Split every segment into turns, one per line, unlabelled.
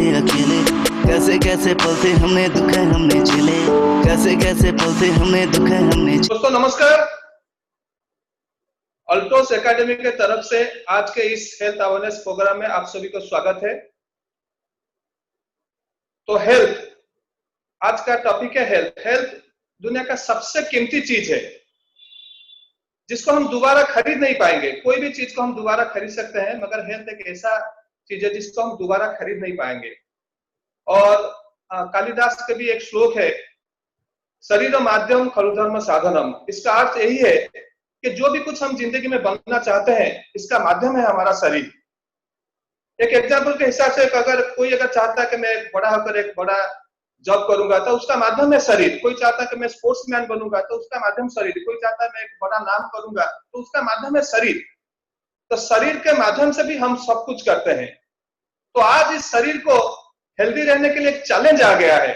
थे अकेले, कैसे कैसे पल थे हमने दुख है हमने झेले, कैसे कैसे पल थे हमने दुख है हमने।
दोस्तों नमस्कार, अल्टोस एकेडमी के तरफ से आज के इस हेल्थ अवेयरनेस प्रोग्राम में आप सभी को स्वागत है। तो हेल्थ, आज का टॉपिक है हेल्थ। हेल्थ दुनिया का सबसे कीमती चीज है जिसको हम दोबारा खरीद नहीं पाएंगे। कोई भी चीज को हम दोबारा खरीद सकते हैं, मगर हेल्थ एक ऐसा चीज है जिसको हम दोबारा खरीद नहीं पाएंगे। और कालिदास के भी एक श्लोक है, शरीर माध्यम खलु धर्म साधनम। इसका अर्थ यही है कि जो भी कुछ हम जिंदगी में बनना चाहते हैं, इसका माध्यम है हमारा शरीर। एक एग्जाम्पल के हिसाब से अगर कोई चाहता है कि मैं बड़ा होकर एक बड़ा जॉब करूंगा तो उसका माध्यम है शरीर। कोई चाहता है कि मैं स्पोर्ट्समैन बनूंगा तो उसका माध्यम शरीर। कोई चाहता है मैं एक बड़ा नाम करूंगा तो उसका माध्यम है शरीर। तो शरीर के माध्यम से भी हम सब कुछ करते हैं। तो आज इस शरीर को हेल्दी रहने के लिए एक चैलेंज आ गया है।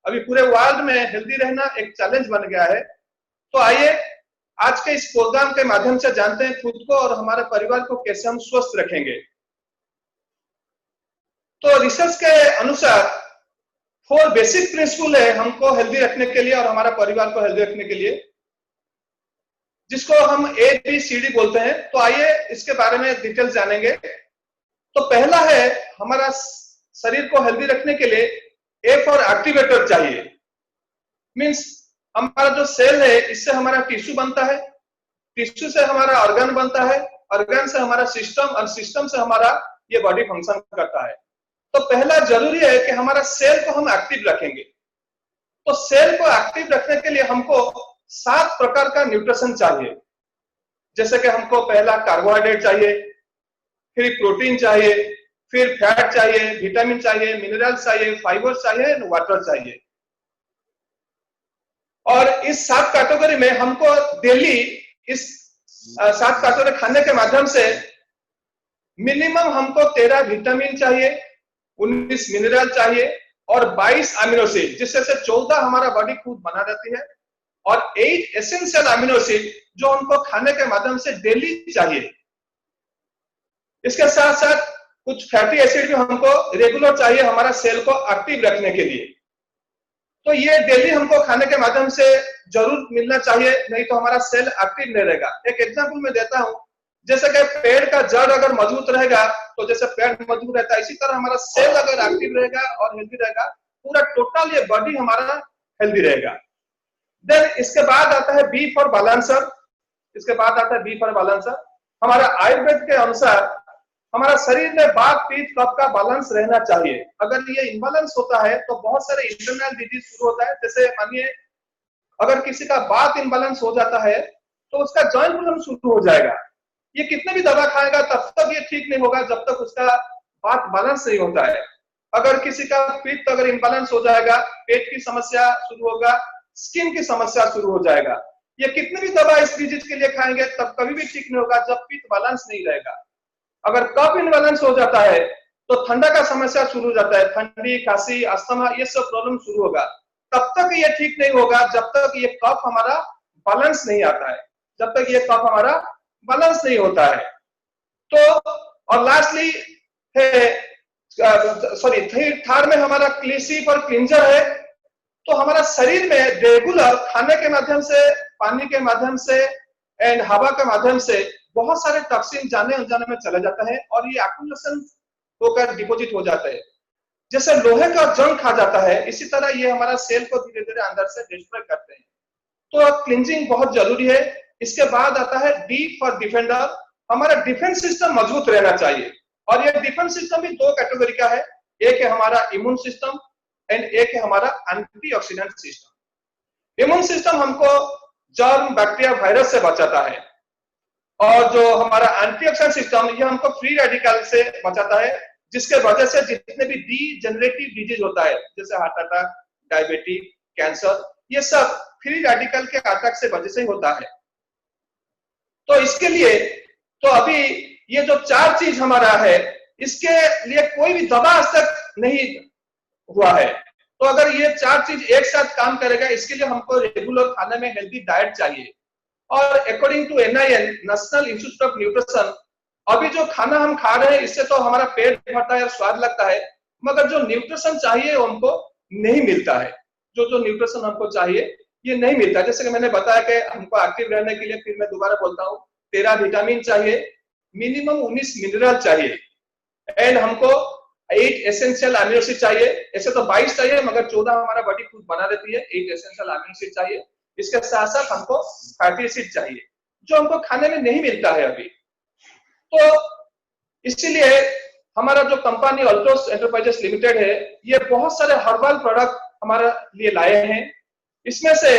अभी पूरे वर्ल्ड में हेल्दी रहना एक चैलेंज बन गया है। तो आइए आज के इस प्रोग्राम के माध्यम से जानते हैं खुद को और हमारे परिवार को कैसे हम स्वस्थ रखेंगे। तो रिसर्च के अनुसार 4 बेसिक प्रिंसिपल है हमको हेल्दी रखने के लिए और हमारा परिवार को हेल्दी रखने के लिए, जिसको हम ABCD बोलते हैं। तो आइए इसके बारे में डिटेल्स जानेंगे। तो पहला है, हमारा शरीर को हेल्दी रखने के लिए A फॉर एक्टिवेटर चाहिए। मींस हमारा जो सेल है, इससे हमारा टिश्यू बनता है, टिश्यू से हमारा ऑर्गन बनता है, ऑर्गन से हमारा सिस्टम, और सिस्टम से हमारा ये बॉडी फंक्शन करता है। तो पहला जरूरी है कि हमारा सेल को हम एक्टिव रखेंगे। तो सेल को एक्टिव रखने के लिए हमको 7 प्रकार का न्यूट्रिशन चाहिए। जैसे कि हमको पहला कार्बोहाइड्रेट चाहिए, फिर प्रोटीन चाहिए, फिर फैट चाहिए, विटामिन चाहिए, मिनरल्स चाहिए, फाइबर चाहिए, वाटर चाहिए। और इस 7 कैटेगरी में हमको डेली इस 7 कैटेगरी खाने के माध्यम से मिनिमम हमको 13 विटामिन चाहिए, 19 मिनरल चाहिए और 22 अमीनो एसिड, जिससे से 14 हमारा बॉडी खुद बना देती है, और 8 एसेंशियल अमीनो एसिड जो हमको खाने के माध्यम से डेली चाहिए। इसके साथ साथ कुछ फैटी एसिड भी हमको रेगुलर चाहिए हमारा सेल को एक्टिव रखने के लिए। तो ये डेली हमको खाने के माध्यम से जरूर मिलना चाहिए, नहीं तो हमारा सेल एक्टिव नहीं रहेगा। एक एग्जांपल मैं देता हूं, जैसे कि पेड़ का जड़ अगर मजबूत रहेगा तो जैसे पेड़ मजबूत रहता है, इसी तरह हमारा सेल अगर एक्टिव रहेगा और हेल्दी रहेगा, पूरा टोटल ये बॉडी हमारा हेल्दी रहेगा। देन इसके बाद आता है बी फॉर बैलेंसर। इसके बाद आता है बी फॉर बैलेंसर। हमारा आयुर्वेद के अनुसार हमारा शरीर में वात पित्त कफ का बैलेंस रहना चाहिए। अगर ये इम्बैलेंस होता है तो बहुत सारे इंटरनल डिजीज शुरू होता है। जैसे मानिए अगर किसी का वात इम्बैलेंस हो जाता है तो उसका जॉइंट प्रॉब्लम शुरू हो जाएगा। ये कितने भी दवा खाएगा तब तक ये ठीक नहीं होगा जब तक उसका वात बैलेंस नहीं होता है। अगर किसी का पित्त अगर इम्बैलेंस हो जाएगा, पेट की समस्या शुरू होगा, स्किन की समस्या शुरू हो जाएगा। ये कितने भी दवा इस डिजीज के लिए खाएंगे तब कभी भी ठीक नहीं होगा जब पित्त बैलेंस नहीं रहेगा। अगर कफ इनबैलेंस हो जाता है तो ठंडा का समस्या शुरू हो जाता है, ठंडी, खांसी, अस्थमा, ये सब प्रॉब्लम शुरू होगा। तब तक ये ठीक नहीं होगा जब तक ये कफ हमारा बैलेंस नहीं आता है, जब तक ये कफ हमारा बैलेंस नहीं होता है। तो और लास्टली है थर्ड में हमारा क्लीसी और क्लिंजर है। तो हमारा शरीर में रेगुलर खाने के माध्यम से, पानी के माध्यम से एंड हवा के माध्यम से बहुत सारे टॉक्सिन जाने अनजाने में चले जाता है और ये एक्युमुलेशन होकर डिपॉजिट हो जाता है। जैसे लोहे का जंग खा जाता है, इसी तरह ये हमारा सेल को धीरे धीरे अंदर से डिस्ट्रॉय करते हैं। तो क्लींजिंग बहुत जरूरी है। इसके बाद आता है डी फॉर डिफेंडर। हमारा डिफेंस सिस्टम मजबूत रहना चाहिए, और ये डिफेंस सिस्टम भी 2 कैटेगरी का है। एक है हमारा इम्यून सिस्टम एंड एक है हमारा एंटीऑक्सीडेंट सिस्टम। इम्यून सिस्टम हमको जर्म, बैक्टीरिया, वायरस से बचाता है, और जो हमारा एंटीऑक्सीडेंट सिस्टम ये हमको फ्री रेडिकल से बचाता है, जिसके वजह से जितने भी डीजेनरेटिव डिजीज होता है जैसे हार्ट अटैक, डायबिटीज, कैंसर, ये सब फ्री रेडिकल के अटैक से वजह से ही होता है। तो इसके लिए तो अभी ये जो 4 चीज हमारा है, इसके लिए कोई भी दवा आज तक नहीं हुआ है। तो अगर ये 4 चीज एक साथ काम करेगा, इसके लिए हमको रेगुलर खाने में हेल्दी डाइट चाहिए। और according to NIN, national institute of nutrition, अभी जो खाना हम खा रहे हैं इससे तो हमारा पेट भरता है और स्वाद लगता है, मगर जो न्यूट्रिशन चाहिए उनको नहीं मिलता है। जो न्यूट्रिशन हमको चाहिए ये नहीं मिलता। जैसे कि मैंने बताया कि हमको एक्टिव रहने के लिए, फिर मैं दोबारा बोलता हूँ, 13 विटामिन चाहिए, मिनिमम 19 मिनरल चाहिए, एंड हमको 8 एसेंशियल अमीनो एसिड चाहिए। ऐसे तो 22 चाहिए मगर 14 हमारा बॉडी खुद बना देती है। 8 एसेंशियल अमीनो एसिड चाहिए। इसके साथ साथ हमको फैटी एसिड चाहिए जो हमको खाने में नहीं मिलता है अभी। तो इसीलिए हमारा जो कंपनी अल्ट्रोस एंटरप्राइजेस लिमिटेड है, ये बहुत सारे हर्बल प्रोडक्ट हमारे लिए लाए हैं। इसमें से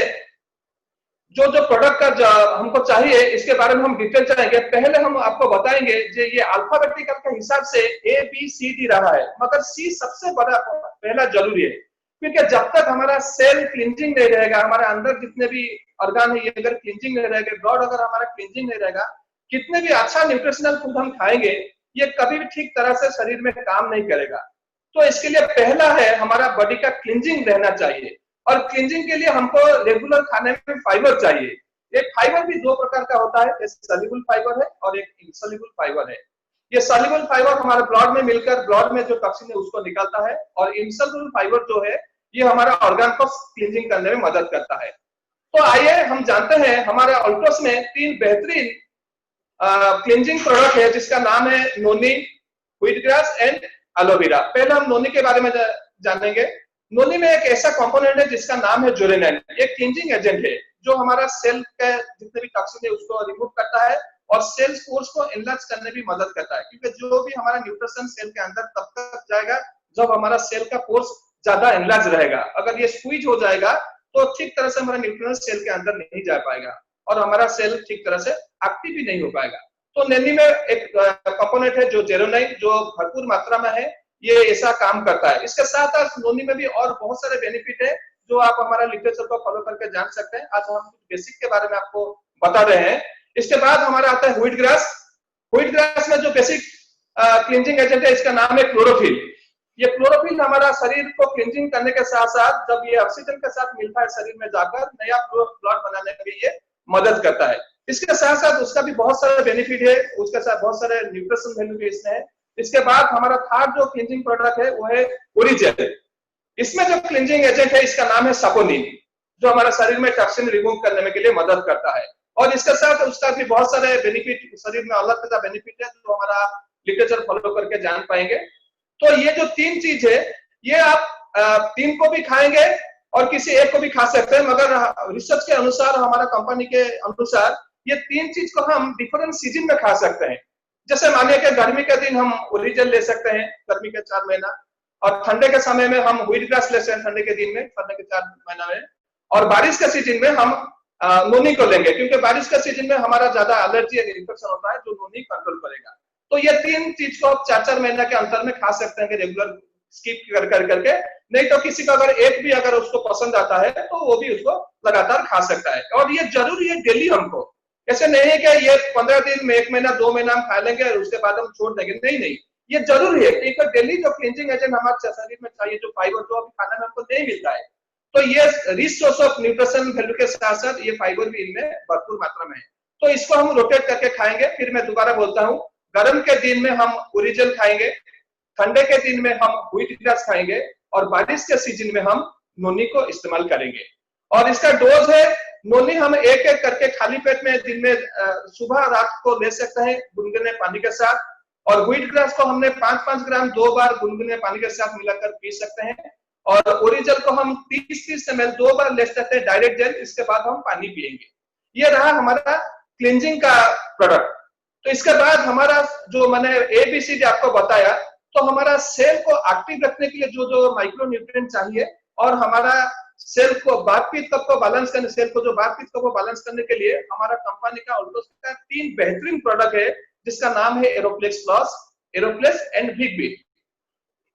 जो प्रोडक्ट का हमको चाहिए इसके बारे में हम डिटेल जाएंगे। पहले हम आपको बताएंगे जो ये अल्फाबेटिकल के हिसाब से ए बी सी डी रहा है, मगर सी सबसे बड़ा पहला जरूरी है, क्योंकि जब तक हमारा सेल क्लींजिंग नहीं रहेगा, हमारे अंदर जितने भी ऑर्गन है ये अगर क्लींजिंग नहीं रहेगा, ब्लड अगर हमारा क्लींजिंग नहीं रहेगा, कितने भी अच्छा न्यूट्रिशनल फूड हम खाएंगे ये कभी भी ठीक तरह से शरीर में काम नहीं करेगा। तो इसके लिए पहला है हमारा बॉडी का क्लींजिंग रहना चाहिए, और क्लींजिंग के लिए हमको रेगुलर खाने में फाइबर चाहिए। एक फाइबर भी दो प्रकार का होता है, एक सॉल्युबल फाइबर है और एक इनसॉल्युबल फाइबर है। ये सॉल्युबल फाइबर हमारे ब्लड में मिलकर ब्लड में जो टॉक्सिन है उसको निकालता है, और इनसॉल्युबल फाइबर जो है ये हमारा ऑर्गन को क्लींजिंग करने में मदद करता है। तो आइए हम जानते हैं हमारे अल्ट्रोस में 3 बेहतरीन क्लींजिंग प्रोडक्ट है जिसका नाम है नोनी, व्हीट ग्रास एंड एलोवेरा। पहले हम नोनी के बारे में जानेंगे। नोनी में एक ऐसा कंपोनेंट है जिसका नाम है जोरेनाइन। ये क्लींजिंग एजेंट है जो हमारा सेल के जितने भी टॉक्सिन है उसको रिमूव करता है और सेल पोर्स को एनलार्ज करने में मदद करता है, क्योंकि जो भी हमारा न्यूट्रिशन सेल के अंदर तब तक जाएगा जब हमारा सेल का पोर्स ज्यादा एनलार्ज रहेगा। अगर ये स्क्वीज हो जाएगा तो ठीक तरह से हमारा न्यूट्रिशन सेल के अंदर नहीं जा पाएगा और हमारा सेल ठीक तरह से एक्टिव भी नहीं हो पाएगा। तो नोनी में एक कंपोनेंट है जो जेरोनाइन, जो भरपूर मात्रा में है, ये ऐसा काम करता है। इसके साथ साथ नोनी में भी और बहुत सारे बेनिफिट है जो आप हमारा लिटरेचर को फॉलो करके जान सकते हैं। आज हम कुछ बेसिक के बारे में आपको बता रहे हैं। इसके बाद हमारा आता है व्हीट ग्रास। व्हीट ग्रास में जो बेसिक क्लींजिंग एजेंट है इसका नाम है क्लोरोफिल। ये क्लोरोफिल हमारा शरीर को क्लींजिंग करने के साथ साथ जब ये ऑक्सीजन के साथ मिलता है शरीर में जाकर नया ब्लड बनाने में ये मदद करता है। इसके साथ साथ उसका भी बहुत सारे बेनिफिट है, उसके साथ बहुत सारे न्यूट्रिशन वैल्यू भी इसमें है। इसके बाद हमारा थर्ड जो क्लींजिंग प्रोडक्ट है वो है ओरिजेल। इसमें जो क्लींजिंग एजेंट है इसका नाम है सापोनिन, जो हमारा शरीर में टॉक्सिन रिमूव करने के लिए मदद करता है। और इसके साथ उसका भी बहुत सारे बेनिफिट, शरीर में अलग तरह बेनिफिट है जो हमारा लिटरेचर फॉलो करके जान पाएंगे। तो ये जो 3 चीज है ये आप 3 को भी खाएंगे और किसी एक को भी खा सकते हैं, मगर रिसर्च के अनुसार, हमारा कंपनी के अनुसार ये 3 चीज को हम डिफरेंट सीजन में खा सकते हैं। जैसे मानिए कि गर्मी के दिन हम ओरिजिन ले सकते हैं, गर्मी के 4 महीना, और ठंडे के समय में हम व्हीट ग्रास ले सकते हैं ठंडे के दिन में, ठंडे के 4 महीना में, और बारिश के सीजन में हम नोनी को लेंगे, क्योंकि बारिश के सीजन में हमारा ज्यादा एलर्जी एंड इन्फेक्शन होता है जो नोनी कंट्रोल करेगा। तो ये 3 चीज को आप 4-4 महीना के अंतर में खा सकते हैं रेगुलर स्किप करके। नहीं तो किसी का अगर एक भी अगर उसको पसंद आता है तो वो भी उसको लगातार खा सकता है। और ये जरूरी है डेली हमको, ऐसे नहीं है कि ये 15 दिन में 1 महीना 2 महीना हम खा लेंगे और उसके बाद हम छोड़ देंगे, नहीं, ये जरूरी है कि डेली जो क्लींजिंग एजेंट हमारे शरीर में चाहिए, जो फाइबर जो अभी खाने में हमको नहीं मिलता है, तो ये rich source of nutrition value के साथ साथ ये फाइबर भी इनमें भरपूर मात्रा में है। तो इसको हम रोटेट करके खाएंगे। फिर मैं दोबारा बोलता हूँ, गर्म के दिन में हम ओरिजिन खाएंगे, ठंडे के दिन में हम व्हीट ग्रास खाएंगे, और बारिश के सीजन में हम नोनी को इस्तेमाल करेंगे। और इसका डोज है, नोनी हम एक एक करके खाली पेट में दिन में सुबह रात को ले सकते हैं गुनगुने पानी के साथ, और व्हीट ग्रास को हमने 5-5 ग्राम 2 बार गुनगुने पानी के साथ मिलाकर पी सकते हैं, और ओरिजिन को हम 30-30 ml 2 बार ले सकते हैं डायरेक्ट जेल, इसके बाद हम पानी पिएंगे। ये रहा हमारा क्लींजिंग का प्रोडक्ट। तो इसके बाद हमारा जो मैंने एबीसीडी आपको बताया, तो हमारा सेल को एक्टिव रखने के लिए जो माइक्रो न्यूट्रिएंट चाहिए, और हमारा सेल को बातपीत कप को बैलेंस करने, सेल को जो बातपीत कप को बैलेंस करने के लिए हमारा कंपनी का अल्ट्रोस का 3 बेहतरीन प्रोडक्ट है जिसका नाम है एरोप्लेक्स प्लस, एरोप्लेक्स एंड भिगबिट।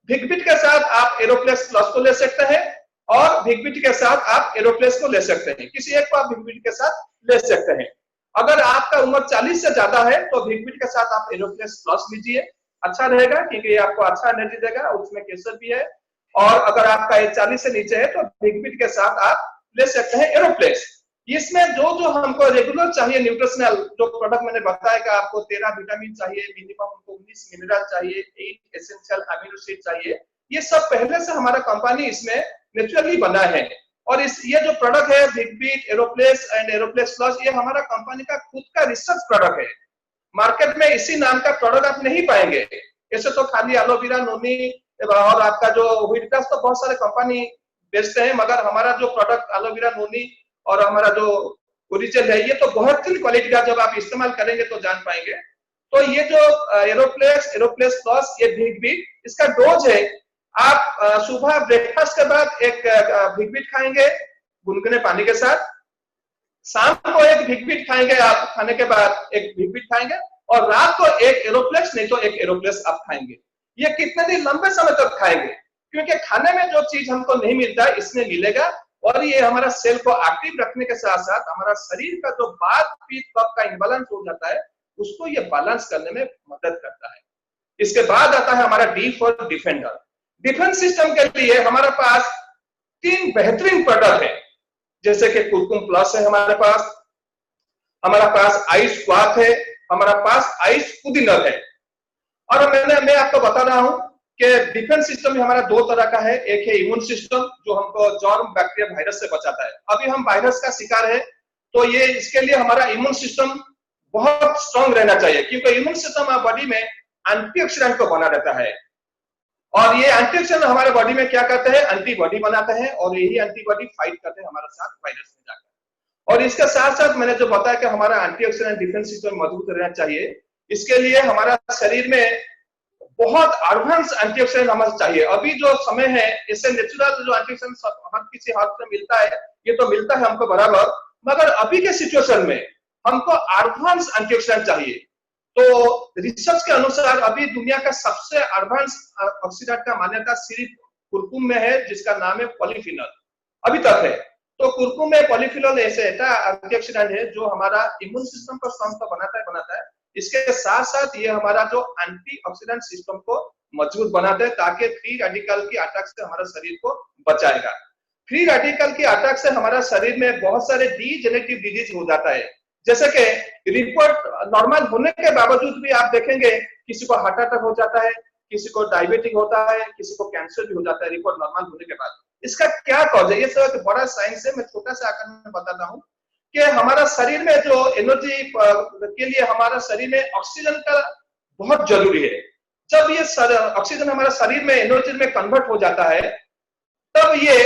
भिगबिट के साथ आप एरोप्लेक्स प्लस को ले सकते हैं और भिगबिट के साथ आप एरोप्लेक्स को ले सकते हैं। किसी एक को आप भिगबिट के साथ ले सकते हैं। अगर आपका उम्र 40 से ज्यादा है तो भिगबिट के साथ आप एरोप्लेक्स प्लस लीजिए, अच्छा रहेगा, क्योंकि ये आपको अच्छा एनर्जी देगा, उसमें केसर भी है। और अगर आपका एज 40 से नीचे है तो भिगबिट के साथ आप ले सकते हैं एरोप्लेक्स। इसमें जो हमको रेगुलर चाहिए न्यूट्रिशनल जो प्रोडक्ट मैंने बताया कि आपको 13 विटामिन चाहिए, मिनिमम हमको 19 मिनरल चाहिए, 8 एसेंशियल अमीनो एसिड चाहिए, ये सब पहले से हमारा कंपनी इसमें नेचुरली बना है। और ये जो प्रोडक्ट है बिगबीट, एरोप्लेस एंड एरोप्लेस प्लस, ये हमारा कंपनी का खुद का रिसर्च प्रोडक्ट है। मार्केट में इसी नाम का प्रोडक्ट आप नहीं पाएंगे। ऐसे तो खाली एलोवेरा, नोनी और आपका जो व्हीटग्रास तो बहुत सारे कंपनी बेचते हैं, मगर हमारा जो प्रोडक्ट एलोवेरा, नोनी और हमारा जो ओरिजिनल है, ये तो बहुत ही क्वालिटी का, जब आप इस्तेमाल करेंगे तो जान पाएंगे। तो ये जो एरोप्लेस, एरोप्लेस प्लस, ये बिगबीट, इसका डोज है, आप सुबह ब्रेकफास्ट के बाद एक बिगबीट खाएंगे गुनगुने पानी के साथ, शाम को एक बिगबीट खाएंगे आप, खाने के बाद एक बिगबीट खाएंगे, और रात को एक एरोप्लेक्स नहीं तो एक एरोप्लेस आप खाएंगे। ये कितने दिन लंबे समय तक खाएंगे, क्योंकि खाने में जो चीज हमको नहीं मिलता है इसमें मिलेगा, और ये हमारा सेल को एक्टिव रखने के साथ साथ हमारा शरीर का जो बात पीत कफ का इम्बैलेंस हो जाता है उसको ये बैलेंस करने में मदद करता है। इसके बाद आता है हमारा D for defender. Defence system के लिए हमारे पास 3 बेहतरीन प्रोडक्ट है, जैसे कि कुरकुम प्लस है हमारे पास, हमारा पास आइस क्वाथ है, हमारा पास आइस पुदीनर है। और मैं आपको बता रहा हूं कि डिफेंस सिस्टम में हमारा 2 तरह का है। एक है इम्यून सिस्टम, जो हमको जर्म, बैक्टीरिया, वायरस से बचाता है। अभी हम वायरस का शिकार है, तो ये इसके लिए हमारा इम्यून सिस्टम बहुत स्ट्रांग रहना चाहिए, क्योंकि इम्यून सिस्टम बॉडी में एंटीऑक्सीडेंट को बना रहता है, और ये एंटीऑक्सीडेंट हमारे बॉडी में क्या करते हैं, एंटीबॉडी बनाते हैं, और यही एंटीबॉडी फाइट करते हैं हमारे साथ वायरस में जाकर। और इसके साथ साथ मैंने जो बताया कि हमारा एंटीऑक्सीडेंट डिफेंस सिस्टम मजबूत रहना चाहिए, इसके लिए हमारा शरीर में बहुत एडवांस एंटीऑक्सीडेंट हमें चाहिए। अभी जो समय है, इससे नेचुरल जो एंटीऑक्सीडेंट हर किसी हाथ में मिलता है, ये तो मिलता है हमको बराबर, मगर अभी के सिचुएशन में हमको एडवांस एंटीऑक्सीडेंट चाहिए। तो रिसर्च के अनुसार अभी दुनिया का सबसे एडवांस ऑक्सीडेंट का मान्यता सिर्फ कुरकुम में है, जिसका नाम है पॉलीफिनॉल, अभी तक है। तो कुरकुम में पॉलीफिनॉल ऐसे एंटीऑक्सीडेंट है जो हमारा इम्यून सिस्टम को स्ट्रांग बनाता है। इसके साथ साथ ये हमारा जो एंटीऑक्सीडेंट सिस्टम को मजबूत बनाते हैं, ताकि फ्री रेडिकल की अटैक से हमारा शरीर को बचाएगा। फ्री रेडिकल की अटैक से हमारा शरीर में बहुत सारे डीजेनरेटिव डिजीज हो जाता है, जैसे कि रिपोर्ट नॉर्मल होने के बावजूद भी आप देखेंगे किसी को हार्ट अटैक हो जाता है, किसी को डायबिटिक होता है, किसी को कैंसर भी हो जाता है रिपोर्ट नॉर्मल होने के बाद। इसका क्या कॉज है, ये सब एक बड़ा साइंस है। मैं छोटा सा आकर में बताता हूँ कि हमारा शरीर में जो एनर्जी के लिए हमारा शरीर में ऑक्सीजन का बहुत जरूरी है। जब ये ऑक्सीजन हमारा शरीर में एनर्जी में कन्वर्ट हो जाता है, तब ये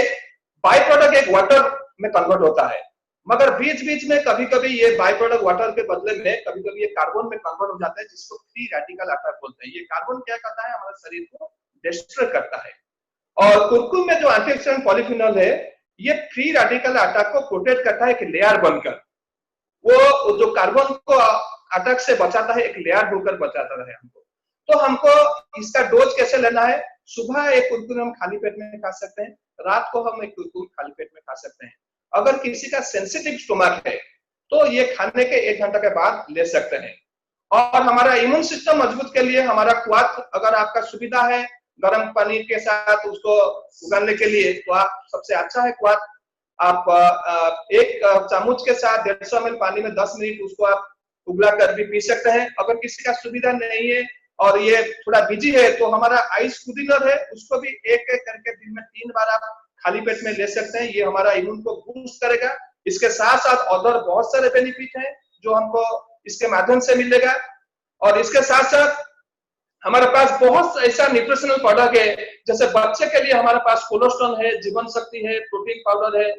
बाय प्रोडक्ट एक वाटर में कन्वर्ट होता है, मगर बीच बीच में कभी कभी ये बाय प्रोडक्ट वाटर के बदले में कभी कभी ये कार्बन में कन्वर्ट हो जाता है, जिसको फ्री रेडिकल अटैक बोलते हैं। ये कार्बन क्या करता है, हमारे शरीर को डिस्ट्रॉय करता है। और कुरकुम में जो एंटीऑक्सीडेंट पॉलीफिनॉल है, ये फ्री रेडिकल अटैक को प्रोटेक्ट करता है एक लेयर बनकर। वो जो कार्बन को अटैक से बचाता है, एक लेयर होकर बचाता है हमको। तो हमको इसका डोज कैसे लेना है, सुबह एक कुरकुम हम खाली पेट में खा सकते हैं, रात को हम एक कुरकुम खाली पेट में खा सकते हैं। अगर किसी का सेंसिटिव स्टोमक है तो ये खाने के 1 घंटे के बाद ले सकते हैं। और हमारा इम्यून सिस्टम मजबूत के लिए हमारा क्वाथ, अगर आपका सुविधा है गर्म पानी के साथ उसको उगाने के लिए, तो आप सबसे अच्छा है क्वाथ। आप एक चामच के साथ 150 ml पानी में 10 मिनट उसको आप उबला कर भी पी सकते हैं। अगर किसी का सुविधा नहीं है और ये थोड़ा बिजी है, तो हमारा आइस पुदीनर है, उसको भी एक एक करके दिन में 3 बार आप खाली पेट में ले सकते हैं। ये हमारा इम्यून को बूस्ट करेगा। इसके साथ साथ और बहुत सारे बेनिफिट हैं जो हमको इसके माध्यम से मिलेगा। और इसके साथ साथ हमारे पास बहुत ऐसा न्यूट्रिशनल प्रोडक्ट है, जैसे बच्चे के लिए हमारे पास कोलेस्ट्रॉल है, जीवन शक्ति है, प्रोटीन पाउडर है,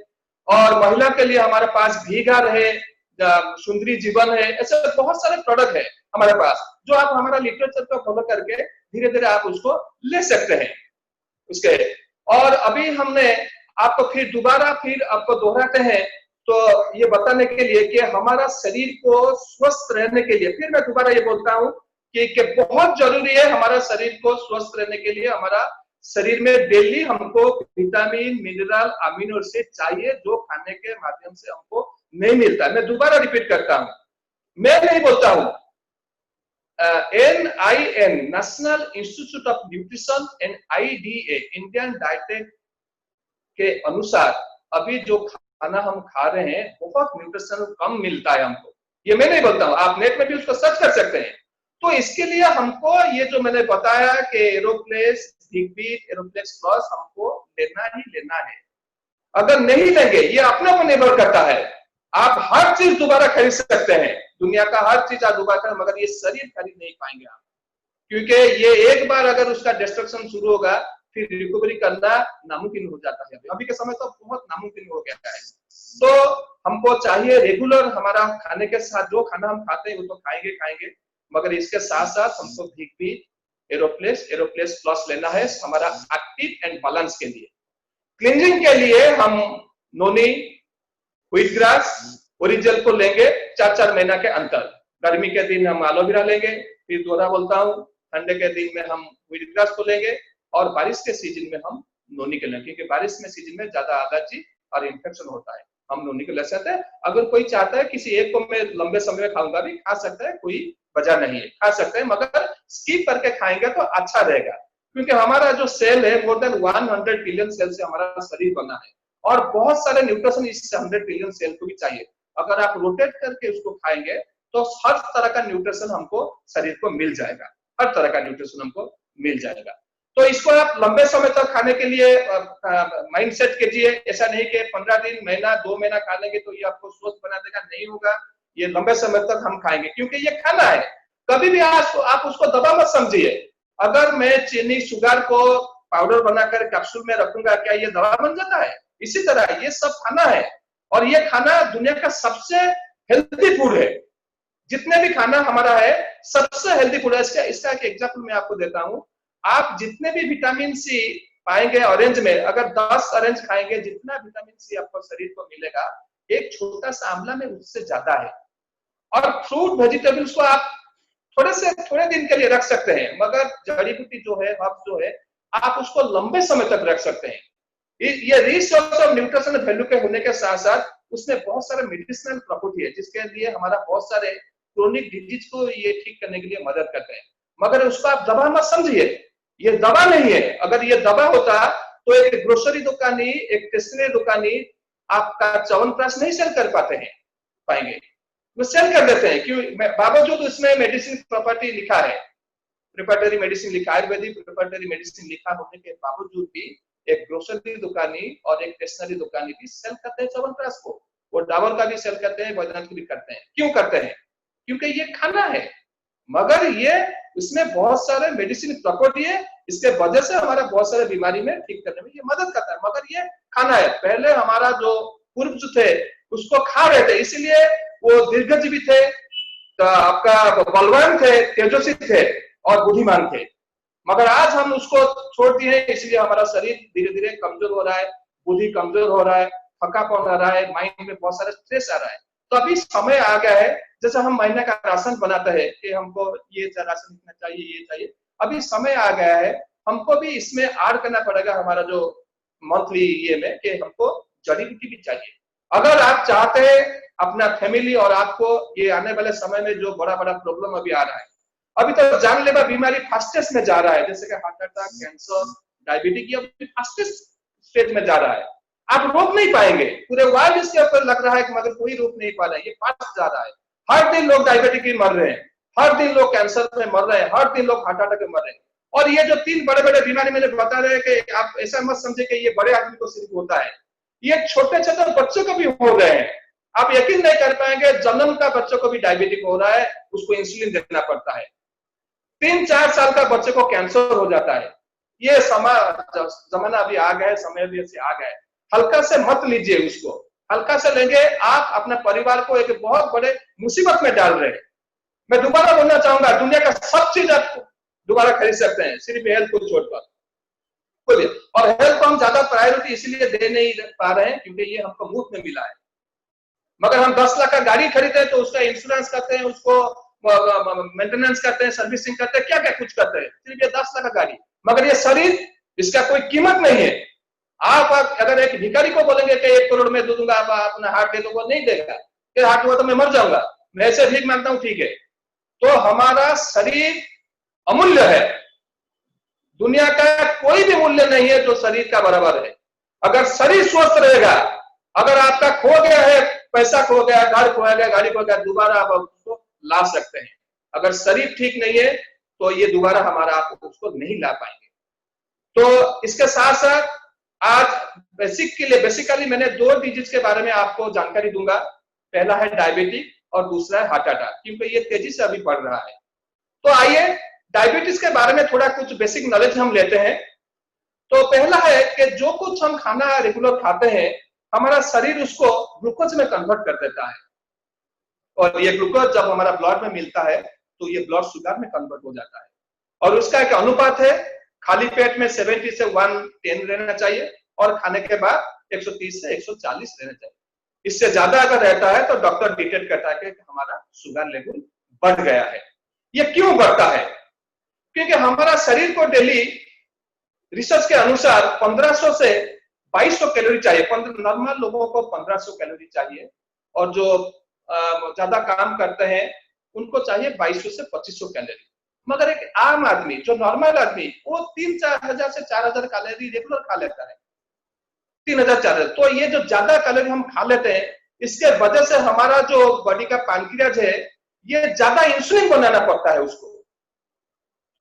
और महिला के लिए हमारे पास भीगार है, सुंदरी जीवन है। ऐसे बहुत सारे प्रोडक्ट है हमारे पास, जो आप हमारा लिटरेचर को फॉलो करके धीरे धीरे आप उसको ले सकते हैं उसके। और अभी हमने आपको फिर आपको दोहराते हैं, तो ये बताने के लिए कि हमारा शरीर को स्वस्थ रहने के लिए, फिर मैं दोबारा ये बोलता हूँ कि बहुत जरूरी है हमारा शरीर को स्वस्थ रहने के लिए। हमारा शरीर में डेली हमको विटामिन, मिनरल, अमीनो एसिड चाहिए, जो खाने के माध्यम से हमको नहीं मिलता। मैं दोबारा रिपीट करता हूँ, मैं नहीं बोलता हूँ, NIN national institute of nutrition and IDA Indian dietetic के अनुसार अभी जो खाना हम खा रहे हैं बहुत न्यूट्रिशन कम मिलता है हमको। ये मैं नहीं बोलता हूँ, आप नेट में भी उसको सर्च कर सकते हैं। तो इसके लिए हमको ये जो मैंने बताया कि एरोप्लेस, बिगबीट, एरोप्लेस प्लस हमको लेना ही लेना है। अगर नहीं लेंगे, ये अपने पर निर्भर करता है। आप हर चीज दोबारा खरीद सकते हैं, दुनिया का हर चीज आप दोबारा खरीद, मगर ये शरीर खरीद नहीं पाएंगे आप, क्योंकि ये एक बार अगर उसका डिस्ट्रक्शन शुरू होगा फिर रिकवरी करना नामुमकिन हो जाता है। अभी के समय तो बहुत नामुमकिन हो गया है। तो हमको चाहिए रेगुलर, हमारा खाने के साथ जो खाना हम खाते हैं वो तो खाएंगे, मगर इसके साथ साथ हमको बिगबीट, एरोप्लेस, एरोप्लेस प्लस लेना है हमारा एक्टिव एंड बैलेंस के लिए। क्लींजिंग के लिए हम नोनी, व्हीट ग्रास, ओरिजिनल को लेंगे 4-4 महीना के अंतर। गर्मी के दिन हम एलोवेरा लेंगे, फिर दोहरा बोलता हूँ, ठंडे के दिन में हम व्हीट ग्रास को लेंगे और बारिश के सीजन में हम नोनी के लेंगे, क्योंकि बारिश में सीजन में ज्यादा एलर्जी और इन्फेक्शन होता है, हम नोनी को ले सकते हैं। अगर कोई चाहता है किसी एक को मैं लंबे समय में खाऊंगा, भी खा सकता है, कोई वजह नहीं है, खा सकते हैं, मगर स्किप करके खाएंगे तो अच्छा रहेगा, क्योंकि हमारा जो सेल है मोर देन 100 बिलियन सेल से हमारा शरीर बना है और बहुत सारे न्यूट्रिशन इस 100 बिलियन सेल को भी चाहिए। अगर आप रोटेट करके उसको खाएंगे तो हर तरह का न्यूट्रिशन हमको शरीर को मिल जाएगा, हर तरह का न्यूट्रिशन हमको मिल जाएगा। तो इसको आप लंबे समय तक खाने के लिए माइंड सेट कीजिए। ऐसा नहीं कि 15 दिन, महीना, 2 महीना खा लेंगे तो ये आपको स्वस्थ बना देगा, नहीं होगा। ये लंबे समय तक हम खाएंगे, क्योंकि ये खाना है। कभी भी आप उसको दवा मत समझिए। अगर मैं चीनी, शुगर को पाउडर बनाकर कैप्सूल में रखूंगा, क्या ये दवा बन जाता है? इसी तरह ये सब खाना है और ये खाना दुनिया का सबसे हेल्दी फूड है। जितने भी खाना हमारा है सबसे हेल्दी फूड है। इसका एक एग्जांपल मैं आपको देता हूं। आप जितने भी विटामिन सी पाएंगे ऑरेंज में, अगर 10 ऑरेंज खाएंगे, जितना विटामिन सी आपको शरीर को मिलेगा, एक छोटा सा आंवला में उससे ज्यादा है। और फ्रूट वेजिटेबल्स को आप थोड़े दिन के लिए रख सकते हैं, मगर जड़ी बूटी जो है, हर्ब्स जो है, आप उसको लंबे समय तक रख सकते हैं। ये rich source of nutrition value के होने के साथ साथ उसमें बहुत सारे मेडिसिनल प्रॉपर्टी है, जिसके लिए हमारा बहुत सारे क्रोनिक डिजीज को ये ठीक करने के लिए मदद करते हैं। मगर उसको आप दवा मत समझिए, ये दवा नहीं है। अगर ये दवा होता तो एक ग्रोसरी दुकानी, एक स्टेशनरी दुकानी आपका च्यवनप्राश नहीं सेल कर पाएंगे, वो सेल कर देते हैं। क्यों? बावजूद उसमें मेडिसिन प्रॉपर्टी लिखा है, प्रिपरेटरी मेडिसिन लिखा है, आयुर्वेदिक प्रिपरेटरी मेडिसिन लिखा होने के बावजूद भी एक ग्रोसरी दुकानी और एक स्टेशनरी दुकानी भी सेल करते हैं च्यवनप्राश को। वो डाबर का भी सेल करते हैं, बैद्यनाथ की भी करते हैं। क्यों करते हैं? क्योंकि ये खाना है, मगर ये इसमें बहुत सारे मेडिसिन प्रॉपर्टी है, इसके वजह से हमारा बहुत सारे बीमारी में ठीक करने में ये मदद करता है। मगर ये खाना है। पहले हमारा जो पूर्वज थे उसको खा रहे थे, इसीलिए वो दीर्घजीवी थे, तो आपका बलवान थे, तेजस्वी थे और बुद्धिमान थे। मगर आज हम उसको छोड़ दिए, इसलिए हमारा शरीर धीरे धीरे कमजोर हो रहा है, बुद्धि कमजोर हो रहा है, थकापन आ रहा है, माइंड में बहुत सारा स्ट्रेस आ रहा है। तो अभी समय आ गया है, जैसे हम महीने का राशन बनाते हैं कि हमको ये राशन इतना चाहिए, ये चाहिए, अभी समय आ गया है हमको भी इसमें ऐड करना पड़ेगा हमारा जो मंथली ये में, कि हमको जड़ी बूटी भी चाहिए। अगर आप चाहते हैं अपना फैमिली और आपको ये आने वाले समय में जो बड़ा बड़ा प्रॉब्लम अभी आ रहा है, अभी तो जानलेवा बीमारी फास्टेस्ट में जा रहा है, जैसे कि हार्ट अटैक, कैंसर, डायबिटीज, ये अभी फास्टेस्ट स्टेज में जा रहा है। आप रोक नहीं पाएंगे, पूरे वर्ल्ड इसके ऊपर लग रहा है, मगर कोई रोक नहीं पा रहा है, ये फास्ट जा रहा है। हर दिन लोग डायबिटीज में मर रहे हैं, हर दिन लोग कैंसर में मर रहे हैं, हर दिन लोग हार्ट अटैक में मर रहे हैं। और ये जो 3 बड़े बड़े बीमारी मैंने बता रहे हैं कि आप ऐसा मत समझे कि ये बड़े आदमी को सिर्फ होता है, ये छोटे छोटे बच्चों को भी हो रहे हैं। आप यकीन नहीं कर पाएंगे, जन्म का बच्चों को भी डायबिटिक हो रहा है, उसको इंसुलिन देना पड़ता है। 3-4 साल का बच्चे को कैंसर हो जाता है। ये जमाना अभी आ गया है, समय भी ऐसे आ गया है। हल्का से मत लीजिए उसको, हल्का से लेंगे आप अपने परिवार को एक बहुत बड़े मुसीबत में डाल रहे हैं। मैं दोबारा बोलना चाहूंगा, दुनिया का सब चीज आप दोबारा खरीद सकते हैं, सिर्फ हेल्थ को छोड़कर। और हेल्थ को हम ज्यादा प्रायोरिटी इसलिए दे नहीं पा रहे हैं क्योंकि ये हमको मुफ्त में मिला है। मगर हम 10 लाख का गाड़ी खरीदते हैं तो उसका इंश्योरेंस करते हैं, उसको मेंटेनेंस करते हैं, सर्विसिंग करते हैं, क्या क्या कुछ करते हैं, सिर्फ ये 10 लाख का गाड़ी। मगर ये शरीर, इसका कोई कीमत नहीं है। आप अगर एक भिखारी को बोलेंगे कि 1 करोड़ में दे दूंगा, आप अपना हार्ट दे दो, वो नहीं देगा, फिर हार्ट हुआ तो मैं मर जाऊंगा, मैं ऐसे भीख मांगता हूं, ठीक है। तो हमारा शरीर अमूल्य है, दुनिया का कोई भी मूल्य नहीं है जो शरीर का बराबर है। अगर शरीर स्वस्थ रहेगा, अगर आपका खो गया है, पैसा खो गया, घर खो गया, गाड़ी खो गया, दोबारा आप उसको ला सकते हैं। अगर शरीर ठीक नहीं है तो ये दोबारा हमारा आप उसको नहीं ला पाएंगे। तो इसके साथ साथ आज बेसिकली मैंने 2 डिजीज के बारे में आपको जानकारी दूंगा। पहला है डायबिटीज और दूसरा है हार्ट अटैक, क्योंकि ये तेजी से अभी बढ़ रहा है। तो आइए डायबिटीज के बारे में थोड़ा कुछ बेसिक नॉलेज हम लेते हैं। तो पहला है कि जो कुछ हम खाना रेगुलर खाते हैं, हमारा शरीर उसको ग्लूकोज में कन्वर्ट कर देता है, और ये ग्लूकोज जब हमारा ब्लड में मिलता है तो ये ब्लड शुगर में कन्वर्ट हो जाता है। और उसका एक अनुपात है, खाली पेट में 70 से 110 रहना चाहिए और खाने के बाद 130 से 140 रहना चाहिए। इससे ज्यादा अगर रहता है तो डॉक्टर डिटेक्ट करता है कि हमारा शुगर लेवल बढ़ गया है। ये क्यों बढ़ता है? क्योंकि हमारा शरीर को डेली रिसर्च के अनुसार 1500 से 2200 कैलोरी चाहिए। नॉर्मल लोगों को 1500 कैलोरी चाहिए, और जो ज्यादा काम करते हैं उनको चाहिए 2200 से 2500 कैलोरी। मगर एक आम आदमी, जो नॉर्मल आदमी, वो 3-4000 से 4000 कैलोरी रेगुलर खा लेता है, 3000-4000। तो ये जो ज्यादा कैलोरी हम खा लेते हैं, इसके वजह से हमारा जो बॉडी का पैनक्रियाज है, ये ज्यादा इंसुलिन बनाना पड़ता है उसको।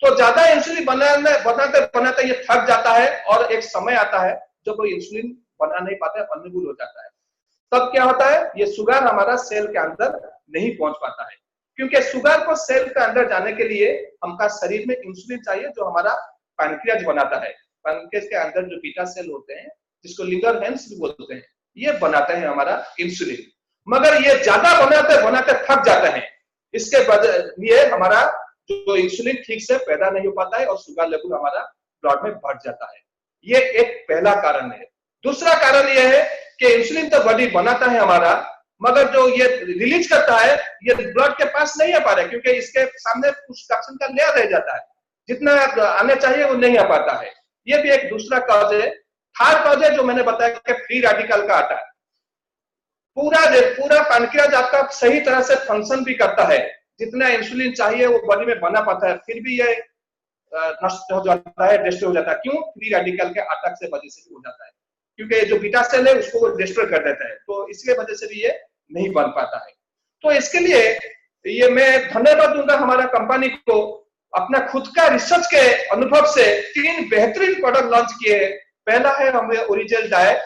तो ज्यादा इंसुलिन बनाते बनाते ये थक जाता है, और एक समय आता है जब वो इंसुलिन बना नहीं पाता है, अनएबल हो जाता है। तब क्या होता है, ये शुगर हमारा सेल के अंदर नहीं पहुंच पाता है, क्योंकि शुगर को सेल के अंदर जाने के लिए हमका शरीर में इंसुलिन चाहिए, जो हमारा पैनक्रियाज बनाता है। पैनक्रियाज के अंदर जो बीटा सेल होते हैं, जिसको लिंगरहैंस भी बोलते हैं, ये बनाते हैं हमारा इंसुलिन। मगर ये ज्यादा बनाते बनाते थक जाते हैं, इसके लिए हमारा जो इंसुलिन ठीक से पैदा नहीं हो पाता है और शुगर लेवल हमारा ब्लड में बढ़ जाता है। ये एक पहला कारण है। दूसरा कारण यह है कि इंसुलिन तो बॉडी बनाता है हमारा, मगर जो ये रिलीज करता है, ये ब्लड के पास नहीं आ पा रहा है, क्योंकि इसके सामने कुछ टॉक्सिन का लेयर रह जाता है, जितना आने चाहिए वो नहीं आ पाता है। ये भी एक दूसरा कॉज है। थर्ड कॉज है जो मैंने बताया कि फ्री रेडिकल का अटैक। पूरा पैनक्रियाज आपका सही तरह से फंक्शन भी करता है, जितना इंसुलिन चाहिए वो बॉडी में बना पाता है, फिर भी ये नष्ट हो जाता है, डिस्ट्रॉय हो जाता है। क्यों? फ्री रेडिकल के अटैक से वजह से भी हो जाता है, क्योंकि जो बीटा सेल है उसको वो डिस्ट्रॉय कर देता है, तो इसके वजह से भी ये नहीं बन पाता है। तो इसके लिए ये मैं धन्यवाद दूंगा हमारा कंपनी को। अपना खुद का रिसर्च के अनुभव से 3 बेहतरीन प्रोडक्ट लॉन्च किए हैं। पहला है हमें ओरिजिनल डाइट,